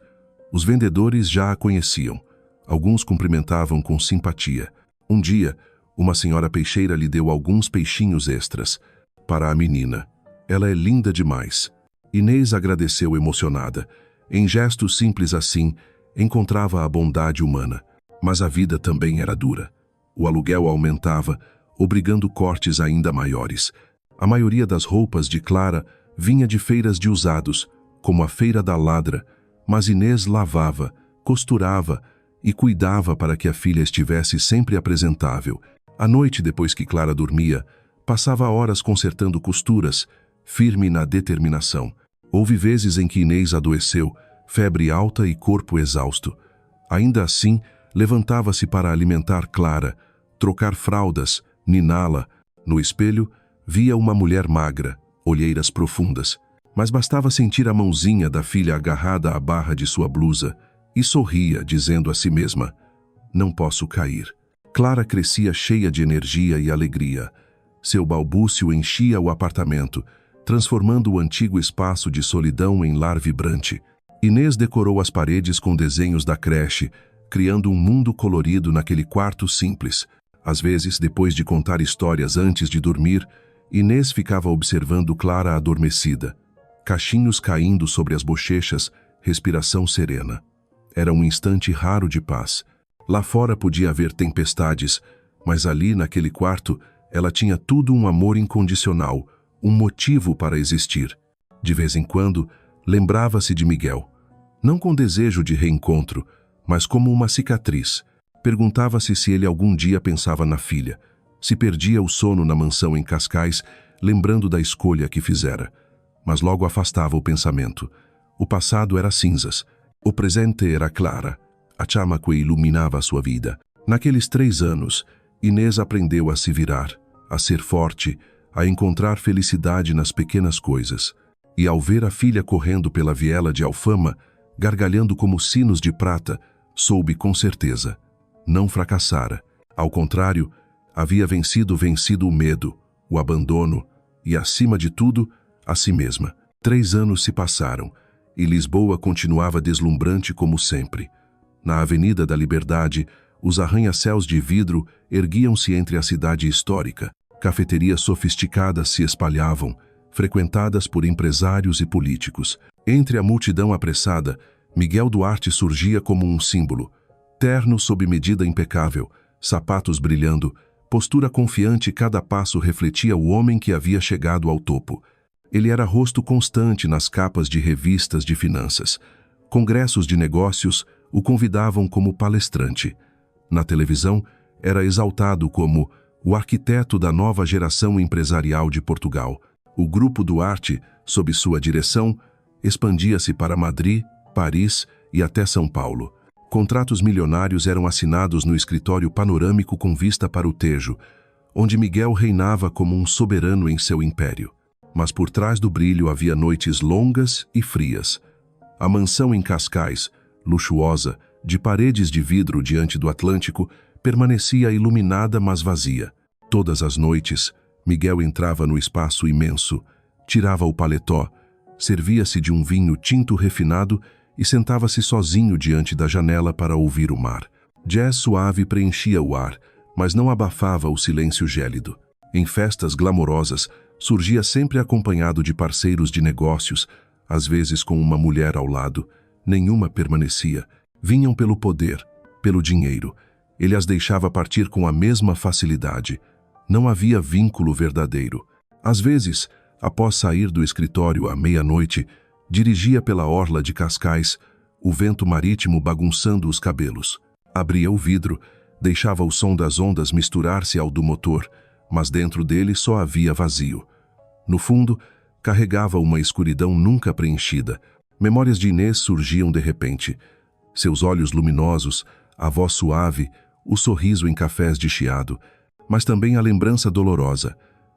Os vendedores já a conheciam. Alguns cumprimentavam com simpatia. Um dia, uma senhora peixeira lhe deu alguns peixinhos extras. Para a menina: "Ela é linda demais." Inês agradeceu emocionada. Em gestos simples assim, encontrava a bondade humana. Mas a vida também era dura. O aluguel aumentava, obrigando cortes ainda maiores. A maioria das roupas de Clara vinha de feiras de usados, como a Feira da Ladra, mas Inês lavava, costurava e cuidava para que a filha estivesse sempre apresentável. À noite, depois que Clara dormia, passava horas consertando costuras, firme na determinação. Houve vezes em que Inês adoeceu, febre alta e corpo exausto. Ainda assim, levantava-se para alimentar Clara, trocar fraldas, niná-la. No espelho, via uma mulher magra, olheiras profundas. Mas bastava sentir a mãozinha da filha agarrada à barra de sua blusa e sorria, dizendo a si mesma: não posso cair. Clara crescia cheia de energia e alegria. Seu balbúcio enchia o apartamento, transformando o antigo espaço de solidão em lar vibrante. Inês decorou as paredes com desenhos da creche, criando um mundo colorido naquele quarto simples. Às vezes, depois de contar histórias antes de dormir, Inês ficava observando Clara adormecida. Cachinhos caindo sobre as bochechas, respiração serena. Era um instante raro de paz. Lá fora podia haver tempestades, mas ali, naquele quarto, ela tinha tudo: um amor incondicional, um motivo para existir. De vez em quando, lembrava-se de Miguel. Não com desejo de reencontro, mas como uma cicatriz. Perguntava-se se ele algum dia pensava na filha, se perdia o sono na mansão em Cascais, lembrando da escolha que fizera. Mas logo afastava o pensamento. O passado era cinzas, o presente era Clara, a chama que iluminava a sua vida. Naqueles 3 anos, Inês aprendeu a se virar, a ser forte, a encontrar felicidade nas pequenas coisas. E ao ver a filha correndo pela viela de Alfama, gargalhando como sinos de prata, soube com certeza: não fracassara. Ao contrário, havia vencido o medo, o abandono e, acima de tudo, a si mesma. 3 anos se passaram e Lisboa continuava deslumbrante como sempre. Na Avenida da Liberdade, os arranha-céus de vidro erguiam-se entre a cidade histórica. Cafeterias sofisticadas se espalhavam, frequentadas por empresários e políticos. Entre a multidão apressada, Miguel Duarte surgia como um símbolo. Terno sob medida impecável, sapatos brilhando, postura confiante, cada passo refletia o homem que havia chegado ao topo. Ele era rosto constante nas capas de revistas de finanças. Congressos de negócios o convidavam como palestrante. Na televisão, era exaltado como o arquiteto da nova geração empresarial de Portugal. O Grupo Duarte, sob sua direção, expandia-se para Madrid, Paris e até São Paulo. Contratos milionários eram assinados no escritório panorâmico com vista para o Tejo, onde Miguel reinava como um soberano em seu império. Mas por trás do brilho havia noites longas e frias. A mansão em Cascais, luxuosa, de paredes de vidro diante do Atlântico, permanecia iluminada, mas vazia. Todas as noites, Miguel entrava no espaço imenso, tirava o paletó, servia-se de um vinho tinto refinado e sentava-se sozinho diante da janela para ouvir o mar. Jazz suave preenchia o ar, mas não abafava o silêncio gélido. Em festas glamorosas, surgia sempre acompanhado de parceiros de negócios, às vezes com uma mulher ao lado. Nenhuma permanecia. Vinham pelo poder, pelo dinheiro. Ele as deixava partir com a mesma facilidade. Não havia vínculo verdadeiro. Às vezes, após sair do escritório à meia-noite, dirigia pela orla de Cascais, o vento marítimo bagunçando os cabelos. Abria o vidro, deixava o som das ondas misturar-se ao do motor, mas dentro dele só havia vazio. No fundo, carregava uma escuridão nunca preenchida. Memórias de Inês surgiam de repente. Seus olhos luminosos, a voz suave, o sorriso em cafés de chiado, mas também a lembrança dolorosa.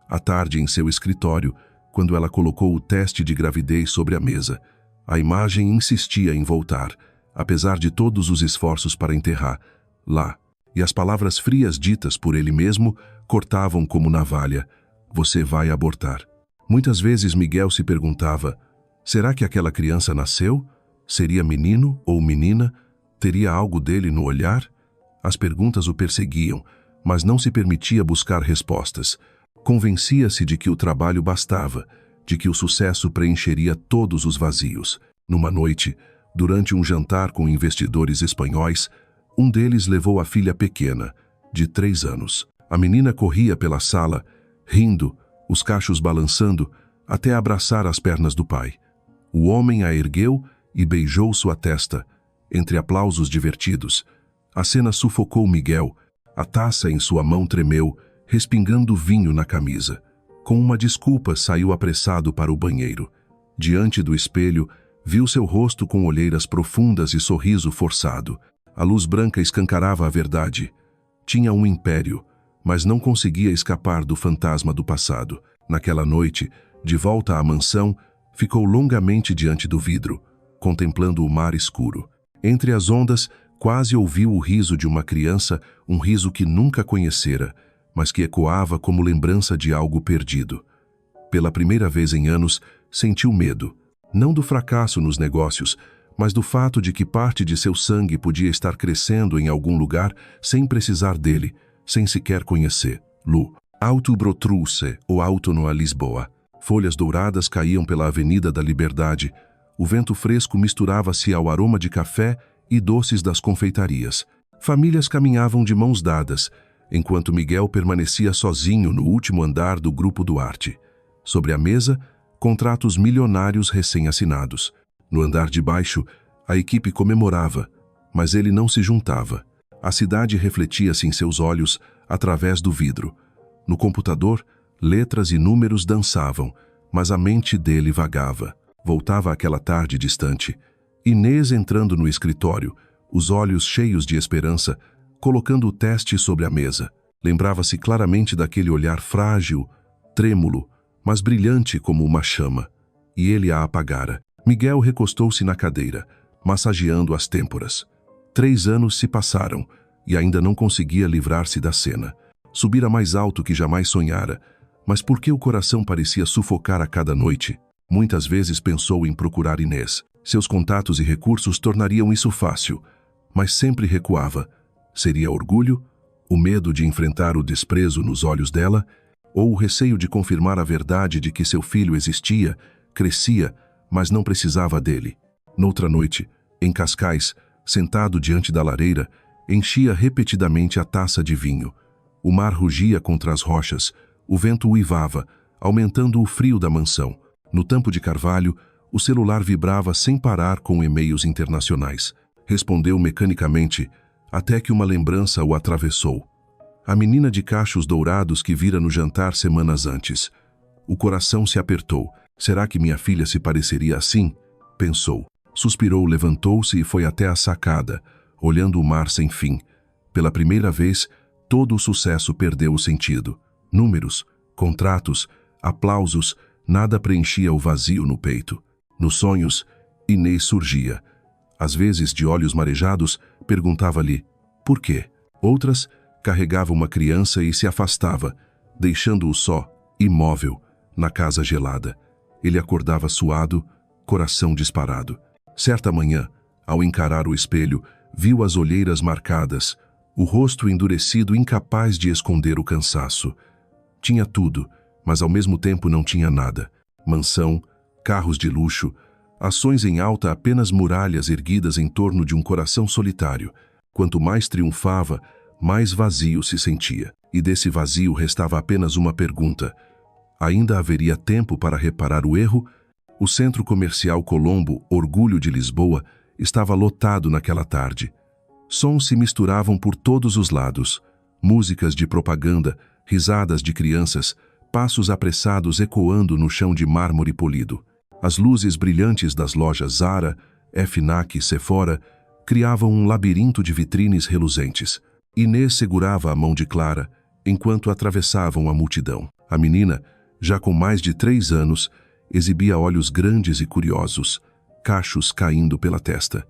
À tarde em seu escritório, quando ela colocou o teste de gravidez sobre a mesa. A imagem insistia em voltar, apesar de todos os esforços para enterrar, lá. E as palavras frias ditas por ele mesmo cortavam como navalha: você vai abortar. Muitas vezes Miguel se perguntava: será que aquela criança nasceu? Seria menino ou menina? Teria algo dele no olhar? As perguntas o perseguiam, mas não se permitia buscar respostas. Convencia-se de que o trabalho bastava, de que o sucesso preencheria todos os vazios. Numa noite, durante um jantar com investidores espanhóis, um deles levou a filha pequena, de 3 anos. A menina corria pela sala, rindo, os cachos balançando, até abraçar as pernas do pai. O homem a ergueu e beijou sua testa, entre aplausos divertidos. A cena sufocou Miguel. A taça em sua mão tremeu, respingando vinho na camisa. Com uma desculpa, saiu apressado para o banheiro. Diante do espelho, viu seu rosto com olheiras profundas e sorriso forçado. A luz branca escancarava a verdade. Tinha um império, mas não conseguia escapar do fantasma do passado. Naquela noite, de volta à mansão, ficou longamente diante do vidro, contemplando o mar escuro. Entre as ondas, quase ouviu o riso de uma criança, um riso que nunca conhecera, mas que ecoava como lembrança de algo perdido. Pela primeira vez em anos, sentiu medo, não do fracasso nos negócios, mas do fato de que parte de seu sangue podia estar crescendo em algum lugar sem precisar dele, sem sequer conhecer. Lu. Alto Brotruce, ou Alto no Lisboa. Folhas douradas caíam pela Avenida da Liberdade. O vento fresco misturava-se ao aroma de café e doces das confeitarias. Famílias caminhavam de mãos dadas, enquanto Miguel permanecia sozinho no último andar do Grupo Duarte. Sobre a mesa, contratos milionários recém-assinados. No andar de baixo, a equipe comemorava, mas ele não se juntava. A cidade refletia-se em seus olhos através do vidro. No computador, letras e números dançavam, mas a mente dele vagava. Voltava àquela tarde distante. Inês entrando no escritório, os olhos cheios de esperança, colocando o teste sobre a mesa. Lembrava-se claramente daquele olhar frágil, trêmulo, mas brilhante como uma chama. E ele a apagara. Miguel recostou-se na cadeira, massageando as têmporas. 3 anos se passaram e ainda não conseguia livrar-se da cena. Subira mais alto que jamais sonhara, mas por que o coração parecia sufocar a cada noite? Muitas vezes pensou em procurar Inês. Seus contatos e recursos tornariam isso fácil, mas sempre recuava. Seria orgulho, o medo de enfrentar o desprezo nos olhos dela, ou o receio de confirmar a verdade de que seu filho existia, crescia, mas não precisava dele. Noutra noite, em Cascais, sentado diante da lareira, enchia repetidamente a taça de vinho. O mar rugia contra as rochas, o vento uivava, aumentando o frio da mansão. No Tampo de Carvalho, o celular vibrava sem parar com e-mails internacionais. Respondeu mecanicamente, até que uma lembrança o atravessou. A menina de cachos dourados que vira no jantar semanas antes. O coração se apertou. Será que minha filha se pareceria assim? Pensou. Suspirou, levantou-se e foi até a sacada, olhando o mar sem fim. Pela primeira vez, todo o sucesso perdeu o sentido. Números, contratos, aplausos, nada preenchia o vazio no peito. Nos sonhos, Inês surgia. Às vezes, de olhos marejados, perguntava-lhe, por quê? Outras, carregava uma criança e se afastava, deixando-o só, imóvel, na casa gelada. Ele acordava suado, coração disparado. Certa manhã, ao encarar o espelho, viu as olheiras marcadas, o rosto endurecido, incapaz de esconder o cansaço. Tinha tudo, mas ao mesmo tempo não tinha nada. Mansão, carros de luxo, ações em alta, apenas muralhas erguidas em torno de um coração solitário. Quanto mais triunfava, mais vazio se sentia. E desse vazio restava apenas uma pergunta. Ainda haveria tempo para reparar o erro? O centro comercial Colombo, orgulho de Lisboa, estava lotado naquela tarde. Sons se misturavam por todos os lados. Músicas de propaganda, risadas de crianças, passos apressados ecoando no chão de mármore polido. As luzes brilhantes das lojas Zara, Fnac e Sephora criavam um labirinto de vitrines reluzentes. Inês segurava a mão de Clara, enquanto atravessavam a multidão. A menina, já com mais de 3 anos, exibia olhos grandes e curiosos, cachos caindo pela testa.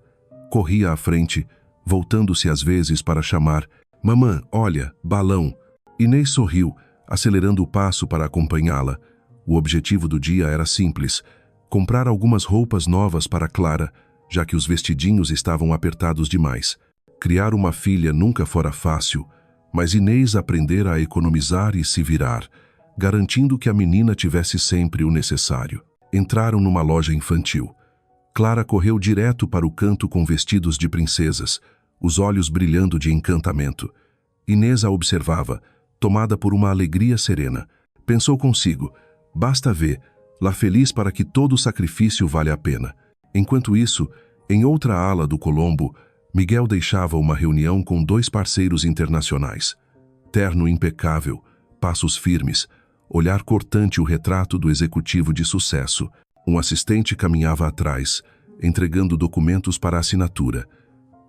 Corria à frente, voltando-se às vezes para chamar, mamã, olha, balão. Inês sorriu, acelerando o passo para acompanhá-la. O objetivo do dia era simples, comprar algumas roupas novas para Clara, já que os vestidinhos estavam apertados demais. Criar uma filha nunca fora fácil, mas Inês aprendera a economizar e se virar, garantindo que a menina tivesse sempre o necessário. Entraram numa loja infantil. Clara correu direto para o canto com vestidos de princesas, os olhos brilhando de encantamento. Inês a observava, tomada por uma alegria serena. Pensou consigo, basta ver, lá feliz para que todo sacrifício vale a pena. Enquanto isso, em outra ala do Colombo, Miguel deixava uma reunião com 2 parceiros internacionais. Terno impecável, passos firmes, olhar cortante o retrato do executivo de sucesso. Um assistente caminhava atrás, entregando documentos para assinatura.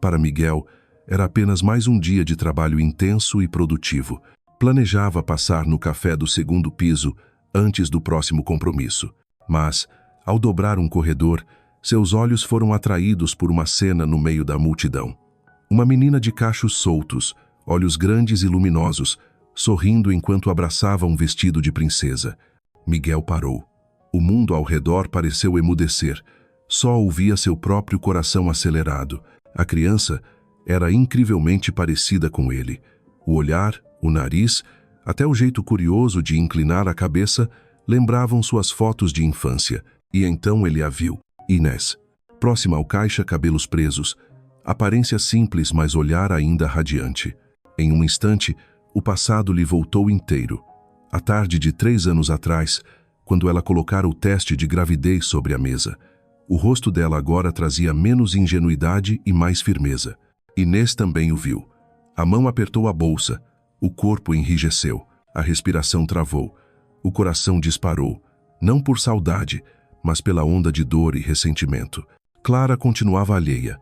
Para Miguel, era apenas mais um dia de trabalho intenso e produtivo. Planejava passar no café do segundo piso antes do próximo compromisso. Mas, ao dobrar um corredor, seus olhos foram atraídos por uma cena no meio da multidão. Uma menina de cachos soltos, olhos grandes e luminosos, sorrindo enquanto abraçava um vestido de princesa. Miguel parou. O mundo ao redor pareceu emudecer. Só ouvia seu próprio coração acelerado. A criança era incrivelmente parecida com ele. O olhar, o nariz, até o jeito curioso de inclinar a cabeça lembravam suas fotos de infância. E então ele a viu. Inês, próxima ao caixa, cabelos presos, aparência simples, mas olhar ainda radiante. Em um instante, o passado lhe voltou inteiro. A tarde de 3 anos atrás, quando ela colocara o teste de gravidez sobre a mesa. O rosto dela agora trazia menos ingenuidade e mais firmeza. Inês também o viu. A mão apertou a bolsa, o corpo enrijeceu, a respiração travou, o coração disparou, não por saudade, mas pela onda de dor e ressentimento. Clara continuava alheia.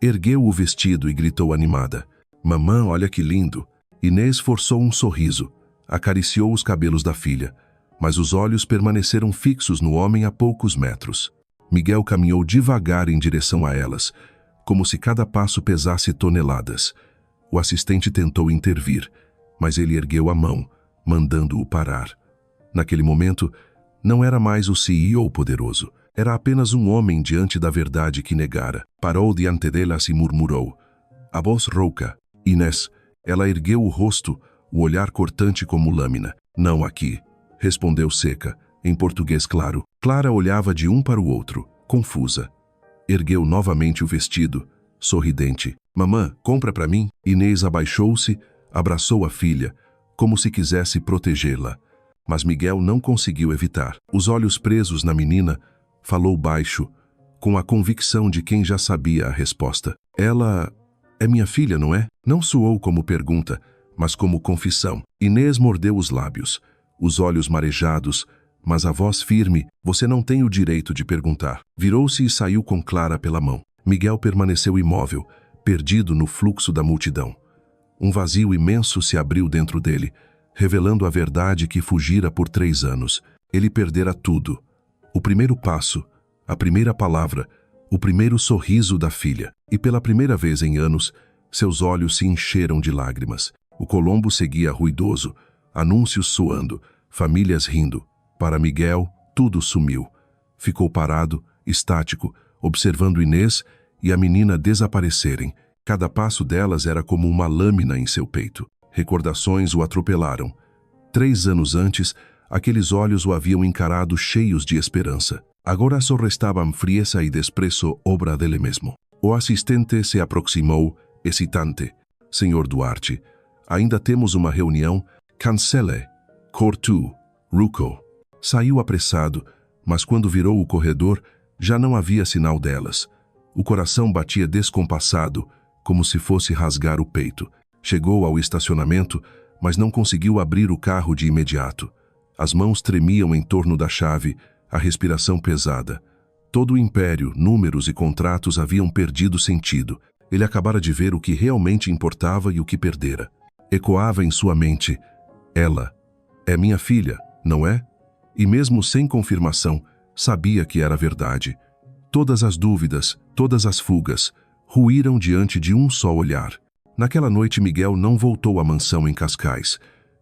Ergueu o vestido e gritou animada. Mamã, olha que lindo! Inês forçou um sorriso, acariciou os cabelos da filha, mas os olhos permaneceram fixos no homem a poucos metros. Miguel caminhou devagar em direção a elas, como se cada passo pesasse toneladas. O assistente tentou intervir, mas ele ergueu a mão, mandando-o parar. Naquele momento, não era mais o CEO poderoso. Era apenas um homem diante da verdade que negara. Parou diante delas e murmurou. A voz rouca. Inês. Ela ergueu o rosto, o olhar cortante como lâmina. Não aqui, respondeu seca, em português claro. Clara olhava de um para o outro, confusa. Ergueu novamente o vestido, sorridente. Mamã, compra para mim? Inês abaixou-se, abraçou a filha, como se quisesse protegê-la. Mas Miguel não conseguiu evitar. Os olhos presos na menina, falou baixo, com a convicção de quem já sabia a resposta. Ela é minha filha, não é? Não soou como pergunta, mas como confissão. Inês mordeu os lábios, os olhos marejados, mas a voz firme. Você não tem o direito de perguntar. Virou-se e saiu com Clara pela mão. Miguel permaneceu imóvel, perdido no fluxo da multidão. Um vazio imenso se abriu dentro dele, revelando a verdade que fugira por 3 anos. Ele perdera tudo. O primeiro passo, a primeira palavra, o primeiro sorriso da filha. E pela primeira vez em anos, seus olhos se encheram de lágrimas. O Colombo seguia ruidoso, anúncios soando, famílias rindo. Para Miguel, tudo sumiu. Ficou parado, estático, observando Inês e a menina desaparecerem. Cada passo delas era como uma lâmina em seu peito. Recordações o atropelaram. 3 anos antes, aqueles olhos o haviam encarado cheios de esperança. Agora só restavam frieza e desprezo obra dele mesmo. O assistente se aproximou, excitante. Senhor Duarte, ainda temos uma reunião. Cancele. Cortu. Ruco. Saiu apressado, mas quando virou o corredor, já não havia sinal delas. O coração batia descompassado, como se fosse rasgar o peito. Chegou ao estacionamento, mas não conseguiu abrir o carro de imediato. As mãos tremiam em torno da chave, a respiração pesada. Todo o império, números e contratos haviam perdido sentido. Ele acabara de ver o que realmente importava e o que perdera. Ecoava em sua mente. Ela é minha filha, não é? E mesmo sem confirmação, sabia que era verdade. Todas as dúvidas, todas as fugas, ruíram diante de um só olhar. Naquela noite Miguel não voltou à mansão em Cascais.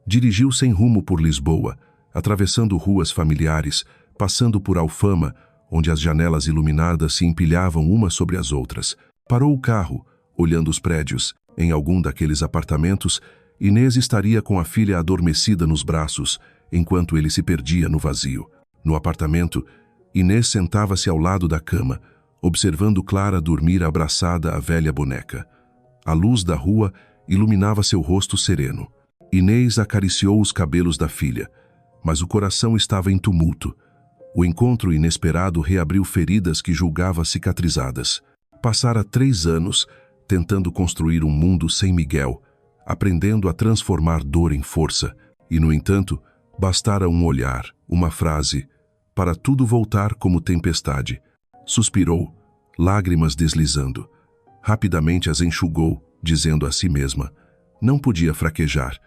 Dirigiu sem rumo por Lisboa, atravessando ruas familiares, passando por Alfama, onde as janelas iluminadas se empilhavam umas sobre as outras. Parou o carro, olhando os prédios. Em algum daqueles apartamentos, Inês estaria com a filha adormecida nos braços, enquanto ele se perdia no vazio. No apartamento, Inês sentava-se ao lado da cama, observando Clara dormir abraçada à velha boneca. A luz da rua iluminava seu rosto sereno. Inês acariciou os cabelos da filha, mas o coração estava em tumulto. O encontro inesperado reabriu feridas que julgava cicatrizadas. Passara 3 anos tentando construir um mundo sem Miguel, aprendendo a transformar dor em força, e, no entanto, bastara um olhar, uma frase, para tudo voltar como tempestade. Suspirou, lágrimas deslizando. Rapidamente as enxugou, dizendo a si mesma: não podia fraquejar.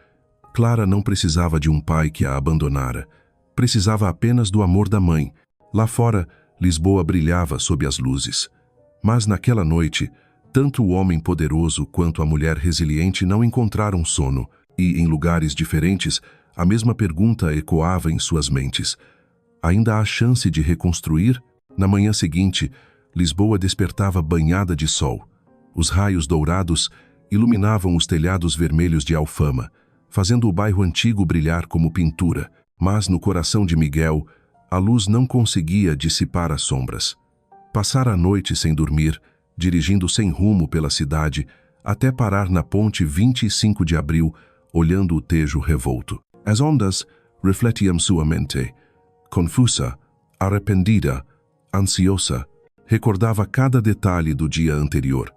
Clara não precisava de um pai que a abandonara. Precisava apenas do amor da mãe. Lá fora, Lisboa brilhava sob as luzes. Mas naquela noite, tanto o homem poderoso quanto a mulher resiliente não encontraram sono, e, em lugares diferentes, a mesma pergunta ecoava em suas mentes. Ainda há chance de reconstruir? Na manhã seguinte, Lisboa despertava banhada de sol. Os raios dourados iluminavam os telhados vermelhos de Alfama, fazendo o bairro antigo brilhar como pintura. Mas no coração de Miguel, a luz não conseguia dissipar as sombras. Passara a noite sem dormir, dirigindo sem rumo pela cidade, até parar na ponte 25 de abril, olhando o Tejo revolto. As ondas refletiam sua mente. Confusa, arrependida, ansiosa, recordava cada detalhe do dia anterior.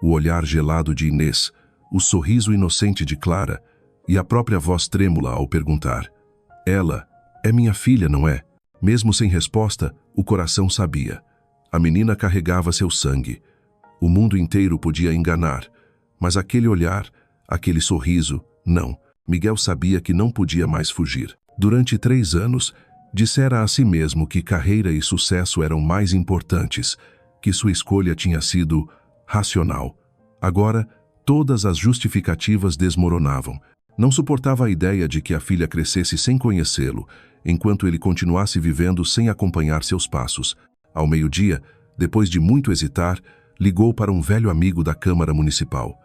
O olhar gelado de Inês, o sorriso inocente de Clara e a própria voz trêmula ao perguntar: ela é minha filha, não é? Mesmo sem resposta, o coração sabia. A menina carregava seu sangue. O mundo inteiro podia enganar, mas aquele olhar, aquele sorriso, não. Miguel sabia que não podia mais fugir. Durante 3 anos, dissera a si mesmo que carreira e sucesso eram mais importantes, que sua escolha tinha sido racional. Agora, todas as justificativas desmoronavam. Não suportava a ideia de que a filha crescesse sem conhecê-lo, enquanto ele continuasse vivendo sem acompanhar seus passos. Ao meio-dia, depois de muito hesitar, ligou para um velho amigo da Câmara Municipal.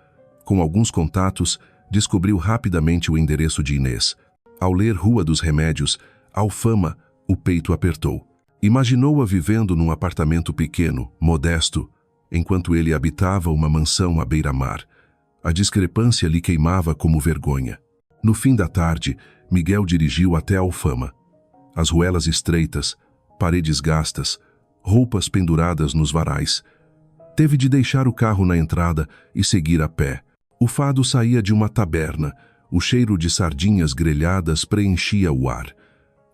Com alguns contatos, descobriu rapidamente o endereço de Inês. Ao ler Rua dos Remédios, Alfama, o peito apertou. Imaginou-a vivendo num apartamento pequeno, modesto, enquanto ele habitava uma mansão à beira-mar. A discrepância lhe queimava como vergonha. No fim da tarde, Miguel dirigiu até Alfama. As ruelas estreitas, paredes gastas, roupas penduradas nos varais. Teve de deixar o carro na entrada e seguir a pé. O fado saía de uma taberna. O cheiro de sardinhas grelhadas preenchia o ar.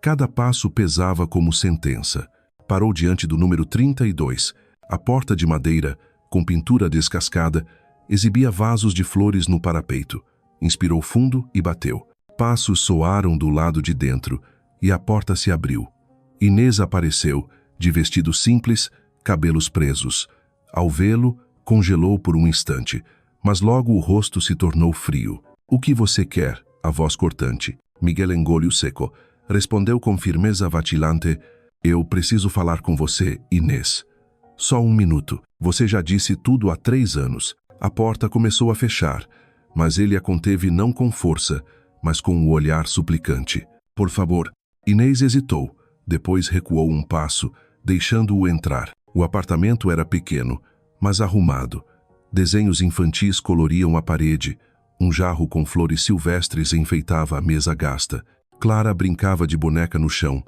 Cada passo pesava como sentença. Parou diante do número 32. A porta de madeira, com pintura descascada, exibia vasos de flores no parapeito. Inspirou fundo e bateu. Passos soaram do lado de dentro e a porta se abriu. Inês apareceu, de vestido simples, cabelos presos. Ao vê-lo, congelou por um instante, mas logo o rosto se tornou frio. O que você quer? A voz cortante. Miguel engoliu seco. Respondeu com firmeza vacilante: eu preciso falar com você, Inês. Só 1 minuto. Você já disse tudo há 3 anos. A porta começou a fechar, mas ele a conteve não com força, mas com o olhar suplicante. Por favor. Inês hesitou, depois recuou um passo, deixando-o entrar. O apartamento era pequeno, mas arrumado. Desenhos infantis coloriam a parede. Um jarro com flores silvestres enfeitava a mesa gasta. Clara brincava de boneca no chão.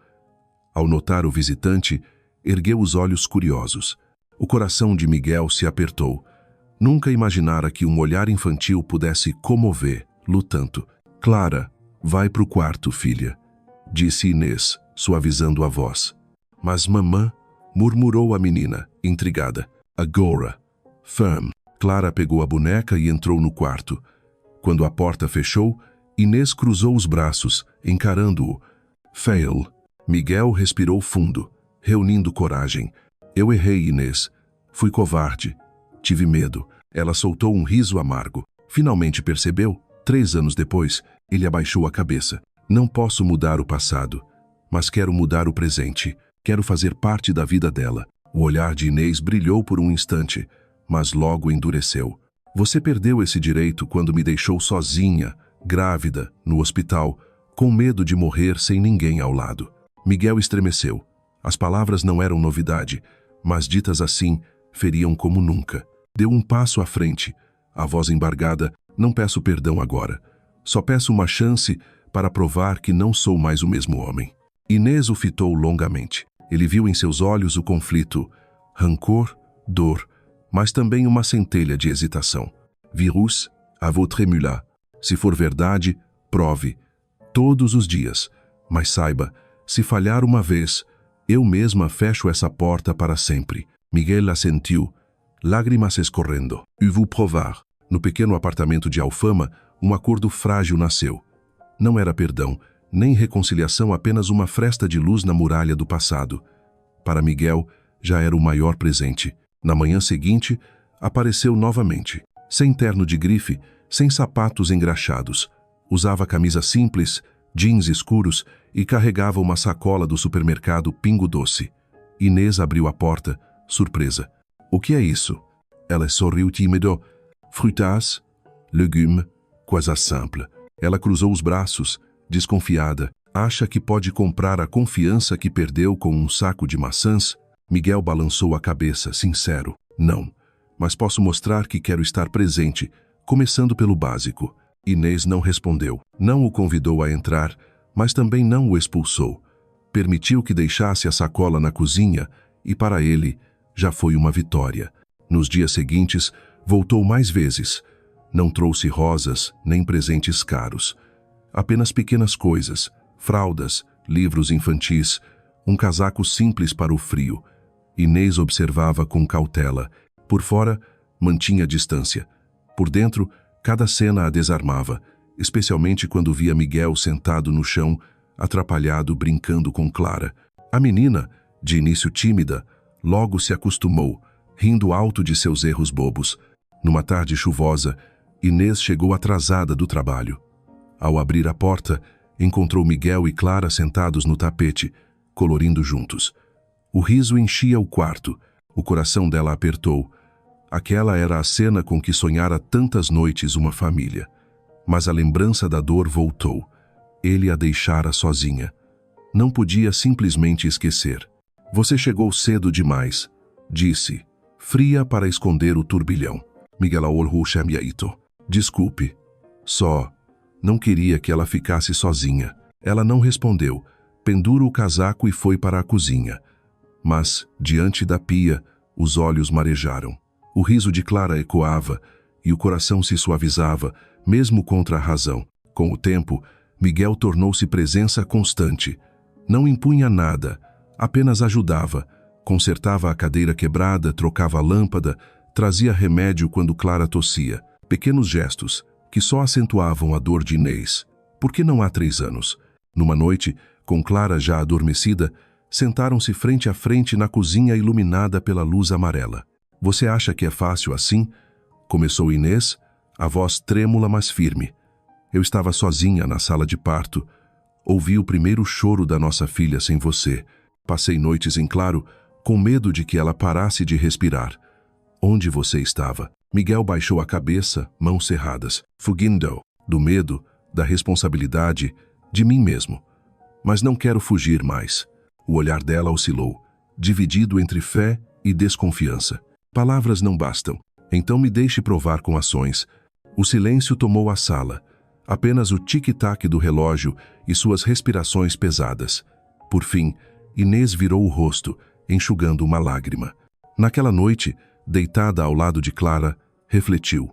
Ao notar o visitante, ergueu os olhos curiosos. O coração de Miguel se apertou. Nunca imaginara que um olhar infantil pudesse comover-lo tanto. Clara, vai pro quarto, filha, disse Inês, suavizando a voz. Mas mamã, murmurou a menina, intrigada. Agora, firm. Clara pegou a boneca e entrou no quarto. Quando a porta fechou, Inês cruzou os braços, encarando-o. Fail. Miguel respirou fundo, reunindo coragem. Eu errei, Inês. Fui covarde. Tive medo. Ela soltou um riso amargo. Finalmente percebeu? 3 anos depois, ele abaixou a cabeça. Não posso mudar o passado, mas quero mudar o presente. Quero fazer parte da vida dela. O olhar de Inês brilhou por um instante, mas logo endureceu. Você perdeu esse direito quando me deixou sozinha, grávida, no hospital, com medo de morrer sem ninguém ao lado. Miguel estremeceu. As palavras não eram novidade, mas ditas assim, feriam como nunca. Deu um passo à frente. A voz embargada: não peço perdão agora. Só peço uma chance para provar que não sou mais o mesmo homem. Inês o fitou longamente. Ele viu em seus olhos o conflito, rancor, dor, mas também uma centelha de hesitação. Virus, à votre émula. Se for verdade, prove. Todos os dias. Mas saiba, se falhar uma vez, eu mesma fecho essa porta para sempre. Miguel assentiu, lágrimas escorrendo. Eu vou provar. No pequeno apartamento de Alfama, um acordo frágil nasceu. Não era perdão, nem reconciliação, apenas uma fresta de luz na muralha do passado. Para Miguel, já era o maior presente. Na manhã seguinte, apareceu novamente. Sem terno de grife, sem sapatos engraxados. Usava camisa simples, jeans escuros e carregava uma sacola do supermercado Pingo Doce. Inês abriu a porta, surpresa. O que é isso? Ela sorriu tímido. Frutas, legumes, coisa simple. Ela cruzou os braços, desconfiada. Acha que pode comprar a confiança que perdeu com um saco de maçãs? Miguel balançou a cabeça, sincero. Não, mas posso mostrar que quero estar presente, começando pelo básico. Inês não respondeu. Não o convidou a entrar, mas também não o expulsou. Permitiu que deixasse a sacola na cozinha e, para ele, já foi uma vitória. Nos dias seguintes, voltou mais vezes. Não trouxe rosas nem presentes caros. Apenas pequenas coisas, fraldas, livros infantis, um casaco simples para o frio. Inês observava com cautela. Por fora, mantinha distância. Por dentro, cada cena a desarmava, especialmente quando via Miguel sentado no chão, atrapalhado, brincando com Clara. A menina, de início tímida, logo se acostumou, rindo alto de seus erros bobos. Numa tarde chuvosa, Inês chegou atrasada do trabalho. Ao abrir a porta, encontrou Miguel e Clara sentados no tapete, colorindo juntos. O riso enchia o quarto. O coração dela apertou. Aquela era a cena com que sonhara tantas noites uma família. Mas a lembrança da dor voltou. Ele a deixara sozinha. Não podia simplesmente esquecer. Você chegou cedo demais, disse, fria para esconder o turbilhão. Miguel olhou chamiaito. Desculpe. Só não queria que ela ficasse sozinha. Ela não respondeu. Pendurou o casaco e foi para a cozinha. Mas, diante da pia, os olhos marejaram. O riso de Clara ecoava e o coração se suavizava, mesmo contra a razão. Com o tempo, Miguel tornou-se presença constante. Não impunha nada, apenas ajudava. Consertava a cadeira quebrada, trocava a lâmpada, trazia remédio quando Clara tossia. Pequenos gestos, que só acentuavam a dor de Inês. Por que não há 3 anos? Numa noite, com Clara já adormecida, sentaram-se frente a frente na cozinha iluminada pela luz amarela. Você acha que é fácil assim? Começou Inês, a voz trêmula mas firme. Eu estava sozinha na sala de parto. Ouvi o primeiro choro da nossa filha sem você. Passei noites em claro, com medo de que ela parasse de respirar. Onde você estava? Miguel baixou a cabeça, mãos cerradas. Fugindo, do medo, da responsabilidade, de mim mesmo. Mas não quero fugir mais. O olhar dela oscilou, dividido entre fé e desconfiança. Palavras não bastam, então me deixe provar com ações. O silêncio tomou a sala. Apenas o tic-tac do relógio e suas respirações pesadas. Por fim, Inês virou o rosto, enxugando uma lágrima. Naquela noite, deitada ao lado de Clara, refletiu.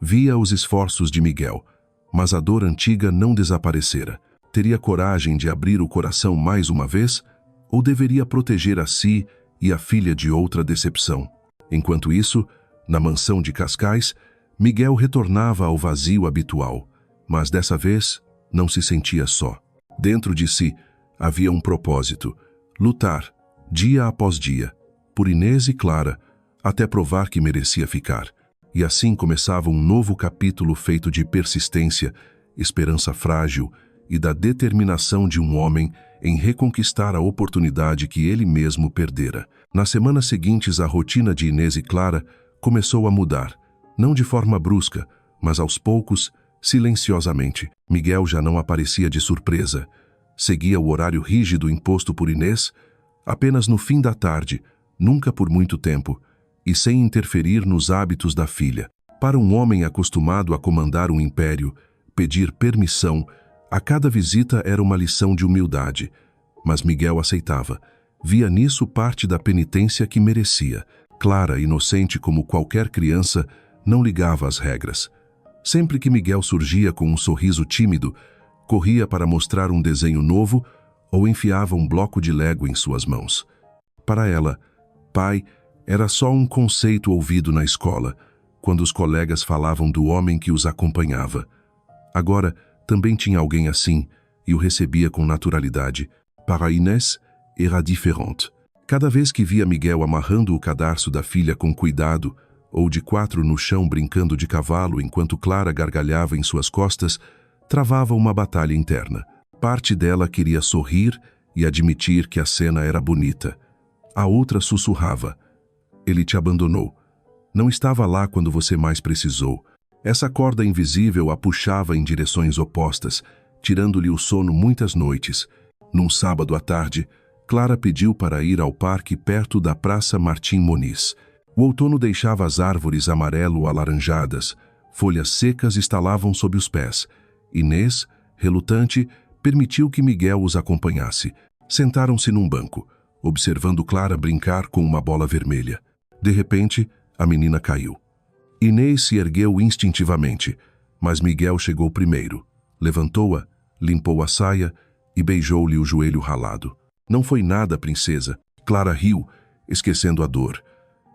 Via os esforços de Miguel, mas a dor antiga não desaparecera. Teria coragem de abrir o coração mais uma vez? Ou deveria proteger a si e a filha de outra decepção? Enquanto isso, na mansão de Cascais, Miguel retornava ao vazio habitual, mas dessa vez não se sentia só. Dentro de si havia um propósito: lutar, dia após dia, por Inês e Clara, até provar que merecia ficar. E assim começava um novo capítulo feito de persistência, esperança frágil e da determinação de um homem em reconquistar a oportunidade que ele mesmo perdera. Nas semanas seguintes, a rotina de Inês e Clara começou a mudar, não de forma brusca, mas aos poucos, silenciosamente. Miguel já não aparecia de surpresa. Seguia o horário rígido imposto por Inês, apenas no fim da tarde, nunca por muito tempo, e sem interferir nos hábitos da filha. Para um homem acostumado a comandar um império, pedir permissão a cada visita era uma lição de humildade, mas Miguel aceitava. Via nisso parte da penitência que merecia. Clara, inocente como qualquer criança, não ligava às regras. Sempre que Miguel surgia com um sorriso tímido, corria para mostrar um desenho novo ou enfiava um bloco de Lego em suas mãos. Para ela, pai era só um conceito ouvido na escola, quando os colegas falavam do homem que os acompanhava. Agora, também tinha alguém assim, e o recebia com naturalidade. Para Inês, era diferente. Cada vez que via Miguel amarrando o cadarço da filha com cuidado, ou de quatro no chão brincando de cavalo enquanto Clara gargalhava em suas costas, travava uma batalha interna. Parte dela queria sorrir e admitir que a cena era bonita. A outra sussurrava: ele te abandonou. Não estava lá quando você mais precisou. Essa corda invisível a puxava em direções opostas, tirando-lhe o sono muitas noites. Num sábado à tarde, Clara pediu para ir ao parque perto da Praça Martim Moniz. O outono deixava as árvores amarelo-alaranjadas, folhas secas estalavam sob os pés. Inês, relutante, permitiu que Miguel os acompanhasse. Sentaram-se num banco, observando Clara brincar com uma bola vermelha. De repente, a menina caiu. Inês se ergueu instintivamente, mas Miguel chegou primeiro. Levantou-a, limpou a saia e beijou-lhe o joelho ralado. Não foi nada, princesa. Clara riu, esquecendo a dor.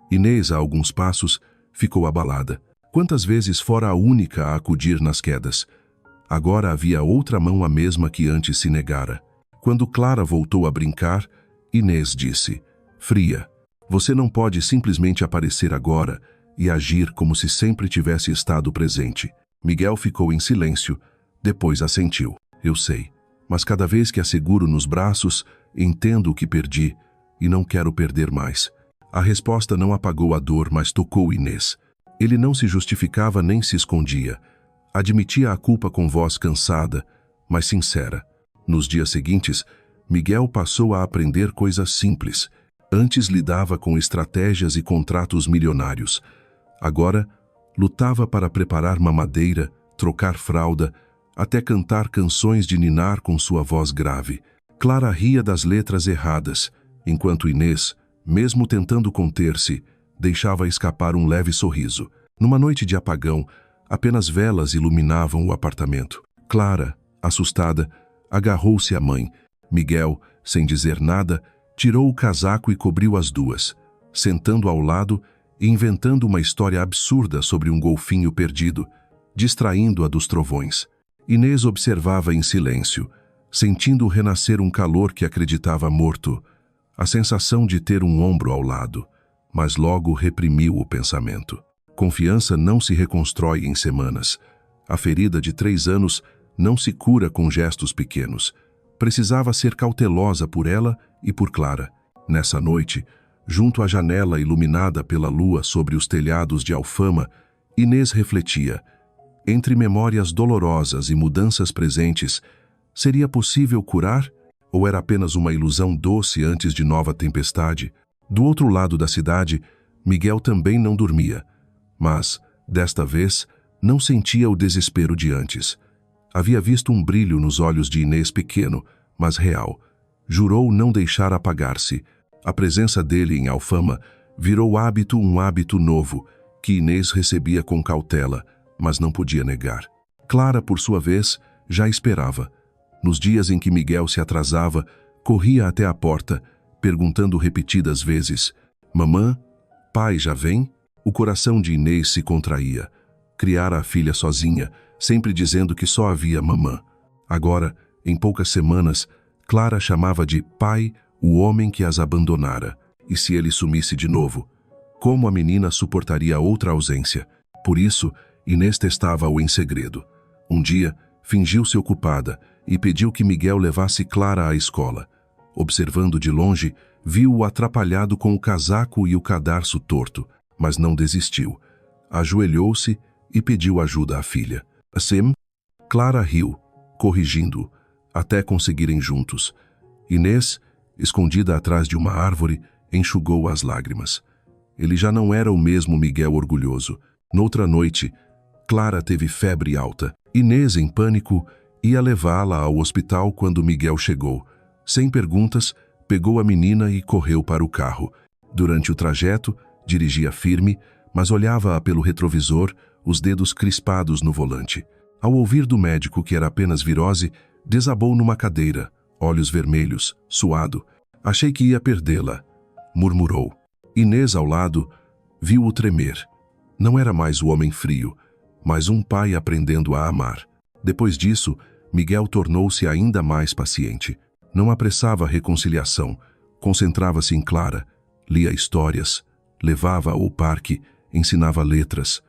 Inês, a alguns passos, ficou abalada. Quantas vezes fora a única a acudir nas quedas? Agora havia outra mão a mesma que antes se negara. Quando Clara voltou a brincar, Inês disse: fria, você não pode simplesmente aparecer agora e agir como se sempre tivesse estado presente. Miguel ficou em silêncio, depois assentiu. Eu sei, mas cada vez que a seguro nos braços, entendo o que perdi e não quero perder mais. A resposta não apagou a dor, mas tocou Inês. Ele não se justificava nem se escondia. Admitia a culpa com voz cansada, mas sincera. Nos dias seguintes, Miguel passou a aprender coisas simples. Antes lidava com estratégias e contratos milionários. Agora, lutava para preparar mamadeira, trocar fralda, até cantar canções de ninar com sua voz grave. Clara ria das letras erradas, enquanto Inês, mesmo tentando conter-se, deixava escapar um leve sorriso. Numa noite de apagão, apenas velas iluminavam o apartamento. Clara, assustada, agarrou-se à mãe. Miguel, sem dizer nada, tirou o casaco e cobriu as duas, sentando ao lado e inventando uma história absurda sobre um golfinho perdido, distraindo-a dos trovões. Inês observava em silêncio, sentindo renascer um calor que acreditava morto, a sensação de ter um ombro ao lado, mas logo reprimiu o pensamento. Confiança não se reconstrói em semanas. A ferida de 3 anos não se cura com gestos pequenos. Precisava ser cautelosa por ela e por Clara. Nessa noite, junto à janela iluminada pela lua sobre os telhados de Alfama, Inês refletia. Entre memórias dolorosas e mudanças presentes, seria possível curar? Ou era apenas uma ilusão doce antes de nova tempestade? Do outro lado da cidade, Miguel também não dormia. Mas, desta vez, não sentia o desespero de antes. Havia visto um brilho nos olhos de Inês pequeno, mas real. Jurou não deixar apagar-se. A presença dele em Alfama virou um hábito novo, que Inês recebia com cautela, mas não podia negar. Clara, por sua vez, já esperava. Nos dias em que Miguel se atrasava, corria até a porta, perguntando repetidas vezes: mamã, pai já vem? O coração de Inês se contraía. Criara a filha sozinha, sempre dizendo que só havia mamã. Agora, em poucas semanas, Clara chamava de pai o homem que as abandonara. E se ele sumisse de novo? Como a menina suportaria outra ausência? Por isso, Inês testava-o em segredo. Um dia, fingiu-se ocupada e pediu que Miguel levasse Clara à escola. Observando de longe, viu-o atrapalhado com o casaco e o cadarço torto, mas não desistiu. Ajoelhou-se e pediu ajuda à filha. Assim, Clara riu, corrigindo-o, até conseguirem juntos. Inês, escondida atrás de uma árvore, enxugou as lágrimas. Ele já não era o mesmo Miguel orgulhoso. Noutra noite, Clara teve febre alta. Inês, em pânico, ia levá-la ao hospital quando Miguel chegou. Sem perguntas, pegou a menina e correu para o carro. Durante o trajeto, dirigia firme, mas olhava-a pelo retrovisor, os dedos crispados no volante. Ao ouvir do médico que era apenas virose, desabou numa cadeira, olhos vermelhos, suado. Achei que ia perdê-la, murmurou. Inês, ao lado, viu-o tremer. Não era mais o homem frio, mas um pai aprendendo a amar. Depois disso, Miguel tornou-se ainda mais paciente. Não apressava a reconciliação, concentrava-se em Clara, lia histórias, levava-a ao parque, ensinava letras.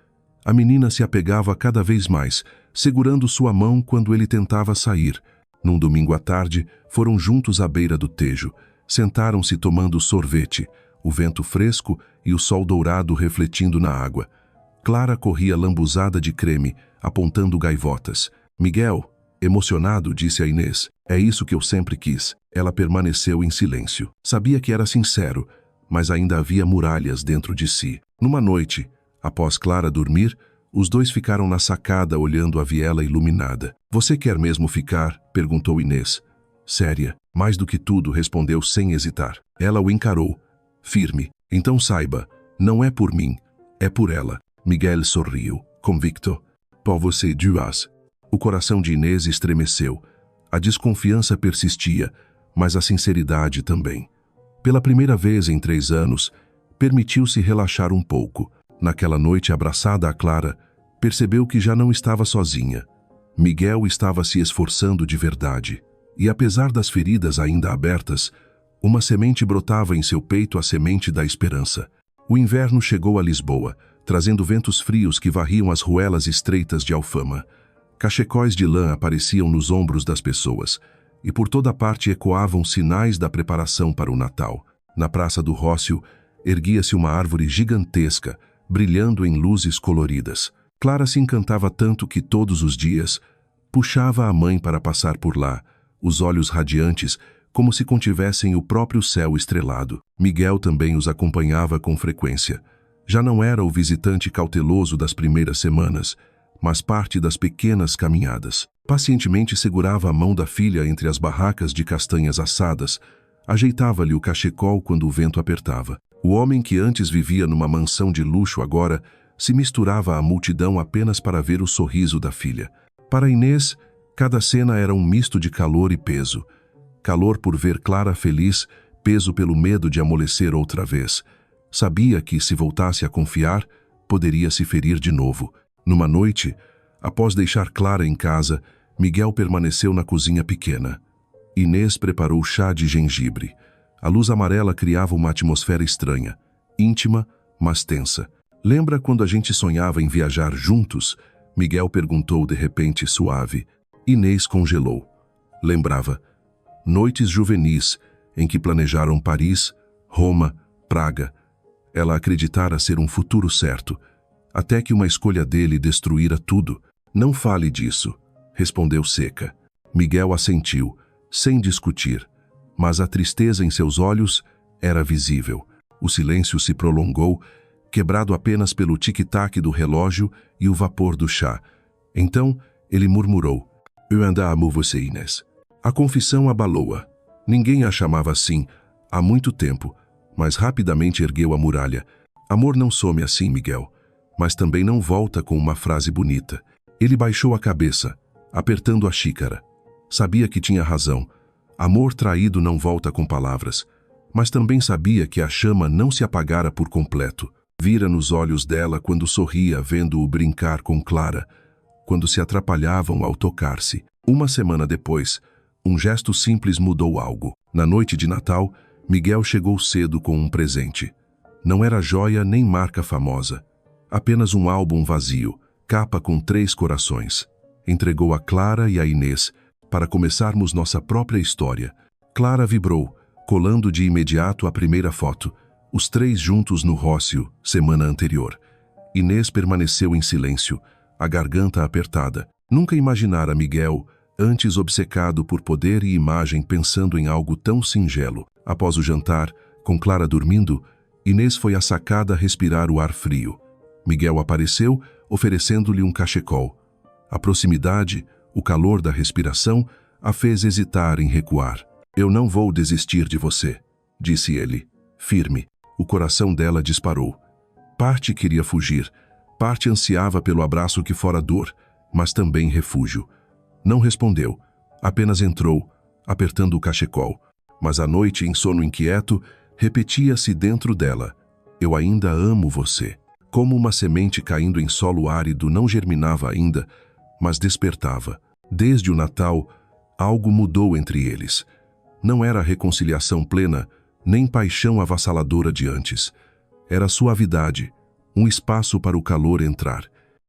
A menina se apegava cada vez mais, segurando sua mão quando ele tentava sair. Num domingo à tarde, foram juntos à beira do Tejo. Sentaram-se tomando sorvete, o vento fresco e o sol dourado refletindo na água. Clara corria lambuzada de creme, apontando gaivotas. Miguel, emocionado, disse a Inês, é isso que eu sempre quis. Ela permaneceu em silêncio. Sabia que era sincero, mas ainda havia muralhas dentro de si. Numa noite, após Clara dormir, os dois ficaram na sacada olhando a viela iluminada. Você quer mesmo ficar? Perguntou Inês. Séria. Mais do que tudo, respondeu sem hesitar. Ela o encarou, firme. Então saiba, não é por mim, é por ela. Miguel sorriu, convicto. Por você, Duas. O coração de Inês estremeceu. A desconfiança persistia, mas a sinceridade também. Pela primeira vez em 3 anos, permitiu-se relaxar um pouco. Naquela noite abraçada a Clara, percebeu que já não estava sozinha. Miguel estava se esforçando de verdade. E apesar das feridas ainda abertas, uma semente brotava em seu peito, a semente da esperança. O inverno chegou a Lisboa, trazendo ventos frios que varriam as ruelas estreitas de Alfama. Cachecóis de lã apareciam nos ombros das pessoas, e por toda parte ecoavam sinais da preparação para o Natal. Na Praça do Rócio, erguia-se uma árvore gigantesca, brilhando em luzes coloridas. Clara se encantava tanto que todos os dias puxava a mãe para passar por lá, os olhos radiantes, como se contivessem o próprio céu estrelado. Miguel também os acompanhava com frequência. Já não era o visitante cauteloso das primeiras semanas, mas parte das pequenas caminhadas. Pacientemente segurava a mão da filha entre as barracas de castanhas assadas, ajeitava-lhe o cachecol quando o vento apertava. O homem que antes vivia numa mansão de luxo agora se misturava à multidão apenas para ver o sorriso da filha. Para Inês, cada cena era um misto de calor e peso. Calor por ver Clara feliz, peso pelo medo de amolecer outra vez. Sabia que, se voltasse a confiar, poderia se ferir de novo. Numa noite, após deixar Clara em casa, Miguel permaneceu na cozinha pequena. Inês preparou chá de gengibre. A luz amarela criava uma atmosfera estranha, íntima, mas tensa. Lembra quando a gente sonhava em viajar juntos? Miguel perguntou de repente, suave. Inês congelou. Lembrava. Noites juvenis, em que planejaram Paris, Roma, Praga. Ela acreditara ser um futuro certo, até que uma escolha dele destruíra tudo. Não fale disso, respondeu seca. Miguel assentiu, sem discutir, mas a tristeza em seus olhos era visível. O silêncio se prolongou, quebrado apenas pelo tic-tac do relógio e o vapor do chá. Então, ele murmurou. Eu ainda amo você, Inês. A confissão abalou-a. Ninguém a chamava assim há muito tempo, mas rapidamente ergueu a muralha. Amor não some assim, Miguel, mas também não volta com uma frase bonita. Ele baixou a cabeça, apertando a xícara. Sabia que tinha razão. Amor traído não volta com palavras, mas também sabia que a chama não se apagara por completo. Vira nos olhos dela quando sorria vendo-o brincar com Clara, quando se atrapalhavam ao tocar-se. Uma semana depois, um gesto simples mudou algo. Na noite de Natal, Miguel chegou cedo com um presente. Não era joia nem marca famosa. Apenas um álbum vazio, capa com 3 corações. Entregou a Clara e a Inês para começarmos nossa própria história. Clara vibrou, colando de imediato a primeira foto. Os 3 juntos no Rócio, semana anterior. Inês permaneceu em silêncio, a garganta apertada. Nunca imaginara Miguel, antes obcecado por poder e imagem, pensando em algo tão singelo. Após o jantar, com Clara dormindo, Inês foi à sacada respirar o ar frio. Miguel apareceu, oferecendo-lhe um cachecol. A proximidade, o calor da respiração, a fez hesitar em recuar. Eu não vou desistir de você, disse ele, firme. O coração dela disparou. Parte queria fugir, parte ansiava pelo abraço que fora dor, mas também refúgio. Não respondeu, apenas entrou, apertando o cachecol. Mas a noite, em sono inquieto, repetia-se dentro dela. Eu ainda amo você. Como uma semente caindo em solo árido, não germinava ainda, mas despertava. Desde o Natal, algo mudou entre eles. Não era reconciliação plena, nem paixão avassaladora de antes. Era suavidade, um espaço para o calor entrar.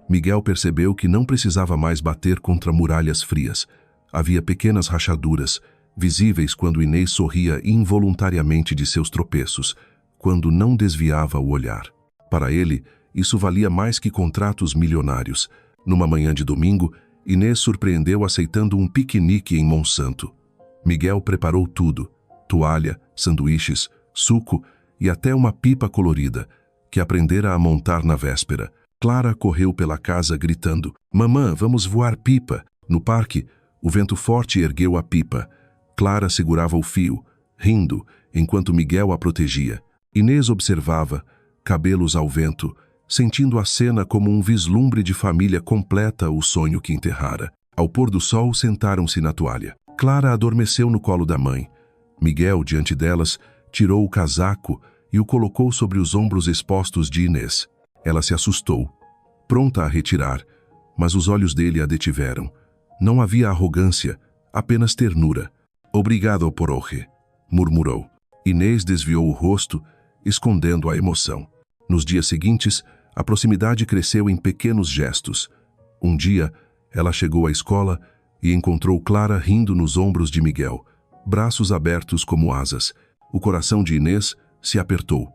Miguel percebeu que não precisava mais bater contra muralhas frias. Havia pequenas rachaduras, visíveis quando Inês sorria involuntariamente de seus tropeços, quando não desviava o olhar. Para ele, isso valia mais que contratos milionários. Numa manhã de domingo, Inês surpreendeu aceitando um piquenique em Monsanto. Miguel preparou tudo: toalha, sanduíches, suco e até uma pipa colorida, que aprendera a montar na véspera. Clara correu pela casa gritando: "Mamã, vamos voar pipa!" No parque, o vento forte ergueu a pipa. Clara segurava o fio, rindo, enquanto Miguel a protegia. Inês observava, cabelos ao vento, sentindo a cena como um vislumbre de família completa o sonho que enterrara. Ao pôr do sol, sentaram-se na toalha. Clara adormeceu no colo da mãe. Miguel, diante delas, tirou o casaco e o colocou sobre os ombros expostos de Inês. Ela se assustou, pronta a retirar, mas os olhos dele a detiveram. Não havia arrogância, apenas ternura. "Obrigado, poroje", murmurou. Inês desviou o rosto, escondendo a emoção. Nos dias seguintes, a proximidade cresceu em pequenos gestos. Um dia, ela chegou à escola e encontrou Clara rindo nos ombros de Miguel, braços abertos como asas. O coração de Inês se apertou,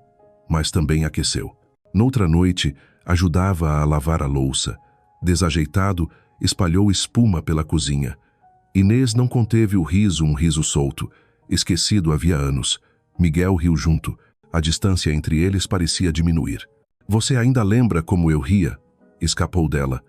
mas também aqueceu. Noutra noite, ajudava a lavar a louça. Desajeitado, espalhou espuma pela cozinha. Inês não conteve o riso, um riso solto, esquecido havia anos. Miguel riu junto. A distância entre eles parecia diminuir. "Você ainda lembra como eu ria?" escapou dela,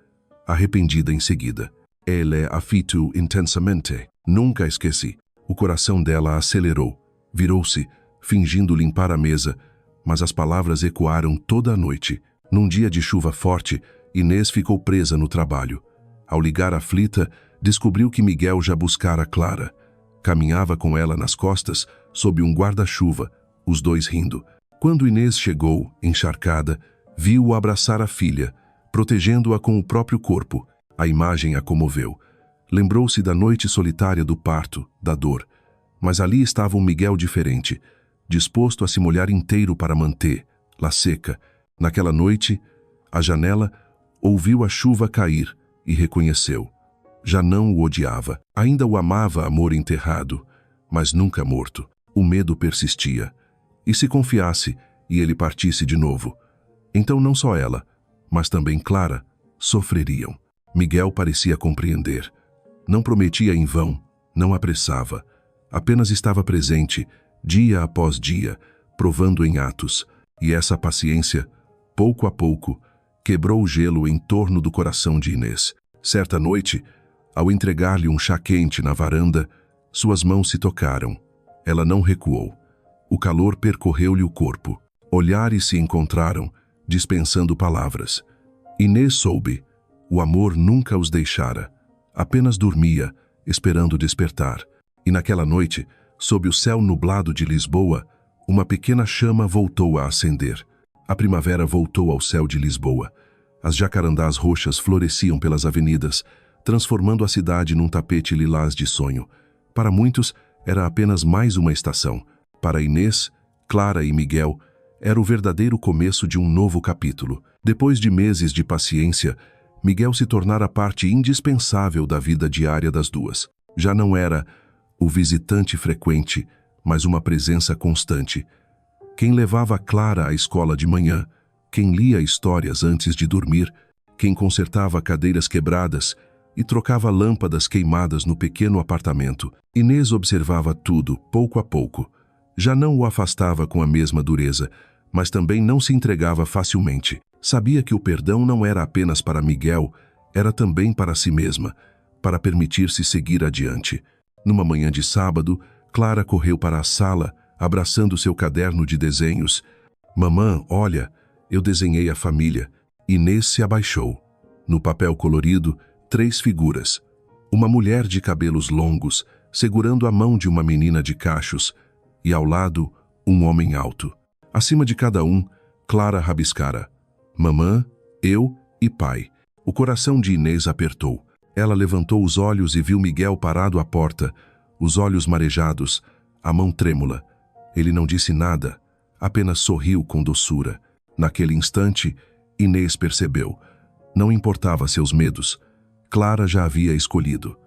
arrependida em seguida. "Ele afetou intensamente." "Nunca esqueci." O coração dela acelerou. Virou-se, fingindo limpar a mesa, mas as palavras ecoaram toda a noite. Num dia de chuva forte, Inês ficou presa no trabalho. Ao ligar aflita, descobriu que Miguel já buscara Clara. Caminhava com ela nas costas, sob um guarda-chuva, os dois rindo. Quando Inês chegou, encharcada, viu-o abraçar a filha, protegendo-a com o próprio corpo. A imagem a comoveu. Lembrou-se da noite solitária do parto, da dor. Mas ali estava um Miguel diferente, disposto a se molhar inteiro para manter, la seca. Naquela noite, à janela, ouviu a chuva cair e reconheceu. Já não o odiava, ainda o amava, amor enterrado, mas nunca morto. O medo persistia. E se confiasse e ele partisse de novo? Então não só ela, mas também Clara, sofreriam. Miguel parecia compreender. Não prometia em vão, não apressava. Apenas estava presente, dia após dia, provando em atos. E essa paciência, pouco a pouco, quebrou o gelo em torno do coração de Inês. Certa noite, ao entregar-lhe um chá quente na varanda, suas mãos se tocaram. Ela não recuou. O calor percorreu-lhe o corpo. Olhares se encontraram, dispensando palavras. Inês soube. O amor nunca os deixara. Apenas dormia, esperando despertar. E naquela noite, sob o céu nublado de Lisboa, uma pequena chama voltou a acender. A primavera voltou ao céu de Lisboa. As jacarandás roxas floresciam pelas avenidas, transformando a cidade num tapete lilás de sonho. Para muitos, era apenas mais uma estação. Para Inês, Clara e Miguel, era o verdadeiro começo de um novo capítulo. Depois de meses de paciência, Miguel se tornara parte indispensável da vida diária das duas. Já não era o visitante frequente, mas uma presença constante. Quem levava Clara à escola de manhã, quem lia histórias antes de dormir, quem consertava cadeiras quebradas e trocava lâmpadas queimadas no pequeno apartamento. Inês observava tudo, pouco a pouco. Já não o afastava com a mesma dureza, mas também não se entregava facilmente. Sabia que o perdão não era apenas para Miguel, era também para si mesma, para permitir-se seguir adiante. Numa manhã de sábado, Clara correu para a sala, abraçando seu caderno de desenhos. "Mamã, olha, eu desenhei a família." Inês se abaixou. No papel colorido, 3 figuras. Uma mulher de cabelos longos, segurando a mão de uma menina de cachos, e ao lado, um homem alto. Acima de cada um, Clara rabiscara: Mamã, eu e pai. O coração de Inês apertou. Ela levantou os olhos e viu Miguel parado à porta, os olhos marejados, a mão trêmula. Ele não disse nada, apenas sorriu com doçura. Naquele instante, Inês percebeu. Não importava seus medos. Clara já havia escolhido.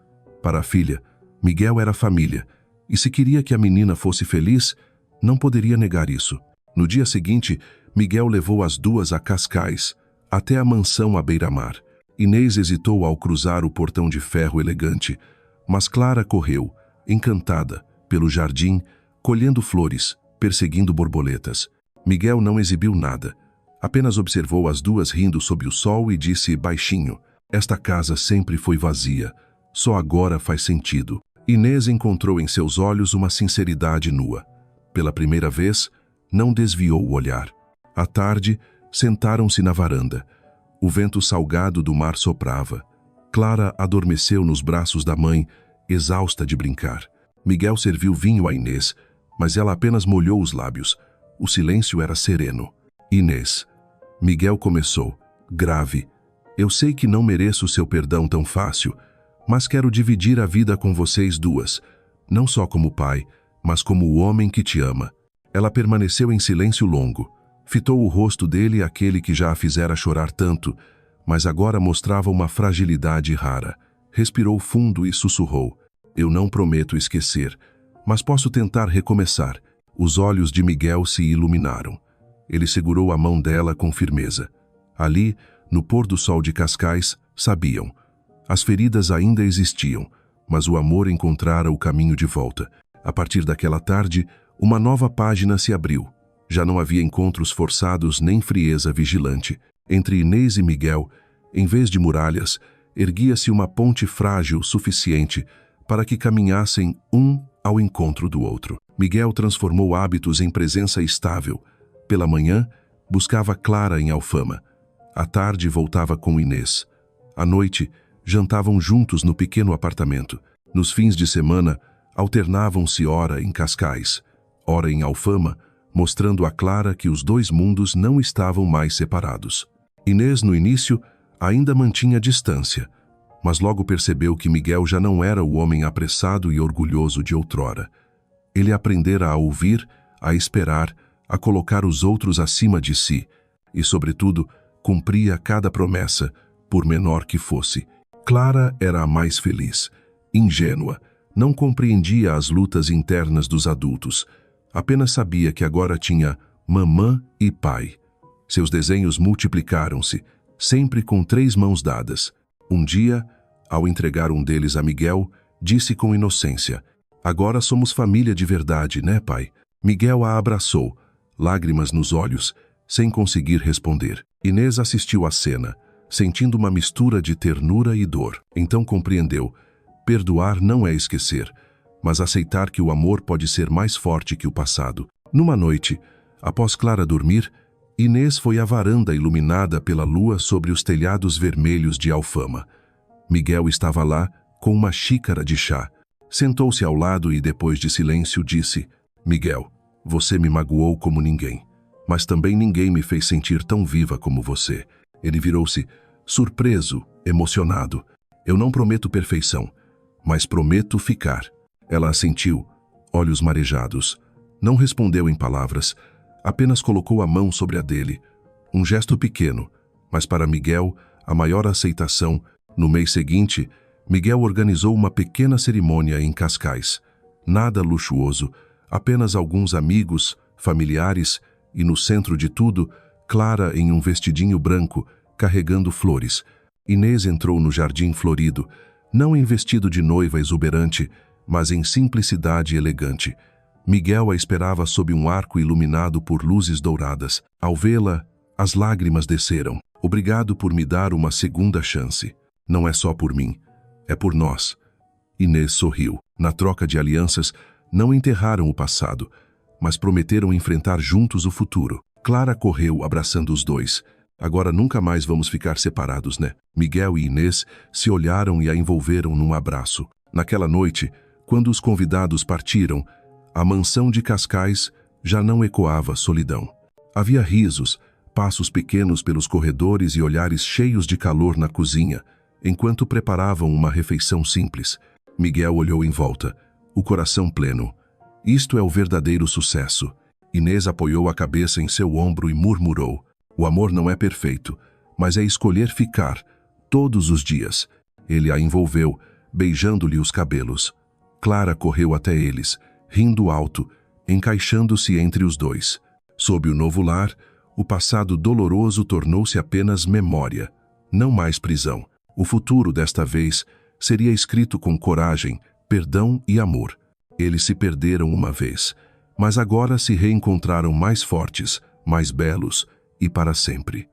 Para a filha, Miguel era família, e se queria que a menina fosse feliz, não poderia negar isso. No dia seguinte, Miguel levou as duas a Cascais, até a mansão à beira-mar. Inês hesitou ao cruzar o portão de ferro elegante, mas Clara correu, encantada, pelo jardim, colhendo flores, perseguindo borboletas. Miguel não exibiu nada, apenas observou as duas rindo sob o sol e disse baixinho: "Esta casa sempre foi vazia, só agora faz sentido." Inês encontrou em seus olhos uma sinceridade nua. Pela primeira vez, não desviou o olhar. À tarde, sentaram-se na varanda. O vento salgado do mar soprava. Clara adormeceu nos braços da mãe, exausta de brincar. Miguel serviu vinho a Inês, mas ela apenas molhou os lábios. O silêncio era sereno. "Inês." Miguel começou, grave. "Eu sei que não mereço seu perdão tão fácil, mas quero dividir a vida com vocês duas, não só como pai, mas como o homem que te ama." Ela permaneceu em silêncio longo. Fitou o rosto dele, aquele que já a fizera chorar tanto, mas agora mostrava uma fragilidade rara. Respirou fundo e sussurrou: "Eu não prometo esquecer, mas posso tentar recomeçar." Os olhos de Miguel se iluminaram. Ele segurou a mão dela com firmeza. Ali, no pôr do sol de Cascais, sabiam. As feridas ainda existiam, mas o amor encontrara o caminho de volta. A partir daquela tarde, uma nova página se abriu. Já não havia encontros forçados nem frieza vigilante. Entre Inês e Miguel, em vez de muralhas, erguia-se uma ponte frágil suficiente para que caminhassem um ao encontro do outro. Miguel transformou hábitos em presença estável. Pela manhã, buscava Clara em Alfama. À tarde, voltava com Inês. À noite, jantavam juntos no pequeno apartamento. Nos fins de semana, alternavam-se ora em Cascais, ora em Alfama, mostrando a Clara que os dois mundos não estavam mais separados. Inês, no início, ainda mantinha distância, mas logo percebeu que Miguel já não era o homem apressado e orgulhoso de outrora. Ele aprendera a ouvir, a esperar, a colocar os outros acima de si e, sobretudo, cumpria cada promessa, por menor que fosse. Clara era a mais feliz, ingênua, não compreendia as lutas internas dos adultos, apenas sabia que agora tinha mamã e pai. Seus desenhos multiplicaram-se, sempre com 3 mãos dadas. Um dia, ao entregar um deles a Miguel, disse com inocência: "Agora somos família de verdade, né, pai?" Miguel a abraçou, lágrimas nos olhos, sem conseguir responder. Inês assistiu à cena, sentindo uma mistura de ternura e dor. Então compreendeu: perdoar não é esquecer, mas aceitar que o amor pode ser mais forte que o passado. Numa noite, após Clara dormir, Inês foi à varanda iluminada pela lua sobre os telhados vermelhos de Alfama. Miguel estava lá, com uma xícara de chá. Sentou-se ao lado e, depois de silêncio, disse: "Miguel, você me magoou como ninguém, mas também ninguém me fez sentir tão viva como você." Ele virou-se, surpreso, emocionado. "Eu não prometo perfeição, mas prometo ficar." Ela assentiu, olhos marejados. Não respondeu em palavras, apenas colocou a mão sobre a dele. Um gesto pequeno, mas para Miguel, a maior aceitação. No mês seguinte, Miguel organizou uma pequena cerimônia em Cascais. Nada luxuoso, apenas alguns amigos, familiares e, no centro de tudo, Clara em um vestidinho branco, carregando flores. Inês entrou no jardim florido, não em vestido de noiva exuberante, mas em simplicidade elegante. Miguel a esperava sob um arco iluminado por luzes douradas. Ao vê-la, as lágrimas desceram. "Obrigado por me dar uma segunda chance. Não é só por mim, é por nós." Inês sorriu. Na troca de alianças, não enterraram o passado, mas prometeram enfrentar juntos o futuro. Clara correu abraçando os dois. "Agora nunca mais vamos ficar separados, né?" Miguel e Inês se olharam e a envolveram num abraço. Naquela noite, quando os convidados partiram, a mansão de Cascais já não ecoava solidão. Havia risos, Passos pequenos pelos corredores e olhares cheios de calor na cozinha, enquanto preparavam uma refeição simples. Miguel olhou em volta, o coração pleno. Isto é o verdadeiro sucesso. Inês apoiou a cabeça em seu ombro e murmurou: o amor não é perfeito, mas é escolher ficar, todos os dias. Ele a envolveu, beijando-lhe os cabelos. Clara correu até eles, rindo alto, encaixando-se entre os dois. Sob o novo lar, o passado doloroso tornou-se apenas memória, não mais prisão. O futuro, desta vez, seria escrito com coragem, perdão e amor. Eles se perderam uma vez, mas agora se reencontraram mais fortes, mais belos e para sempre.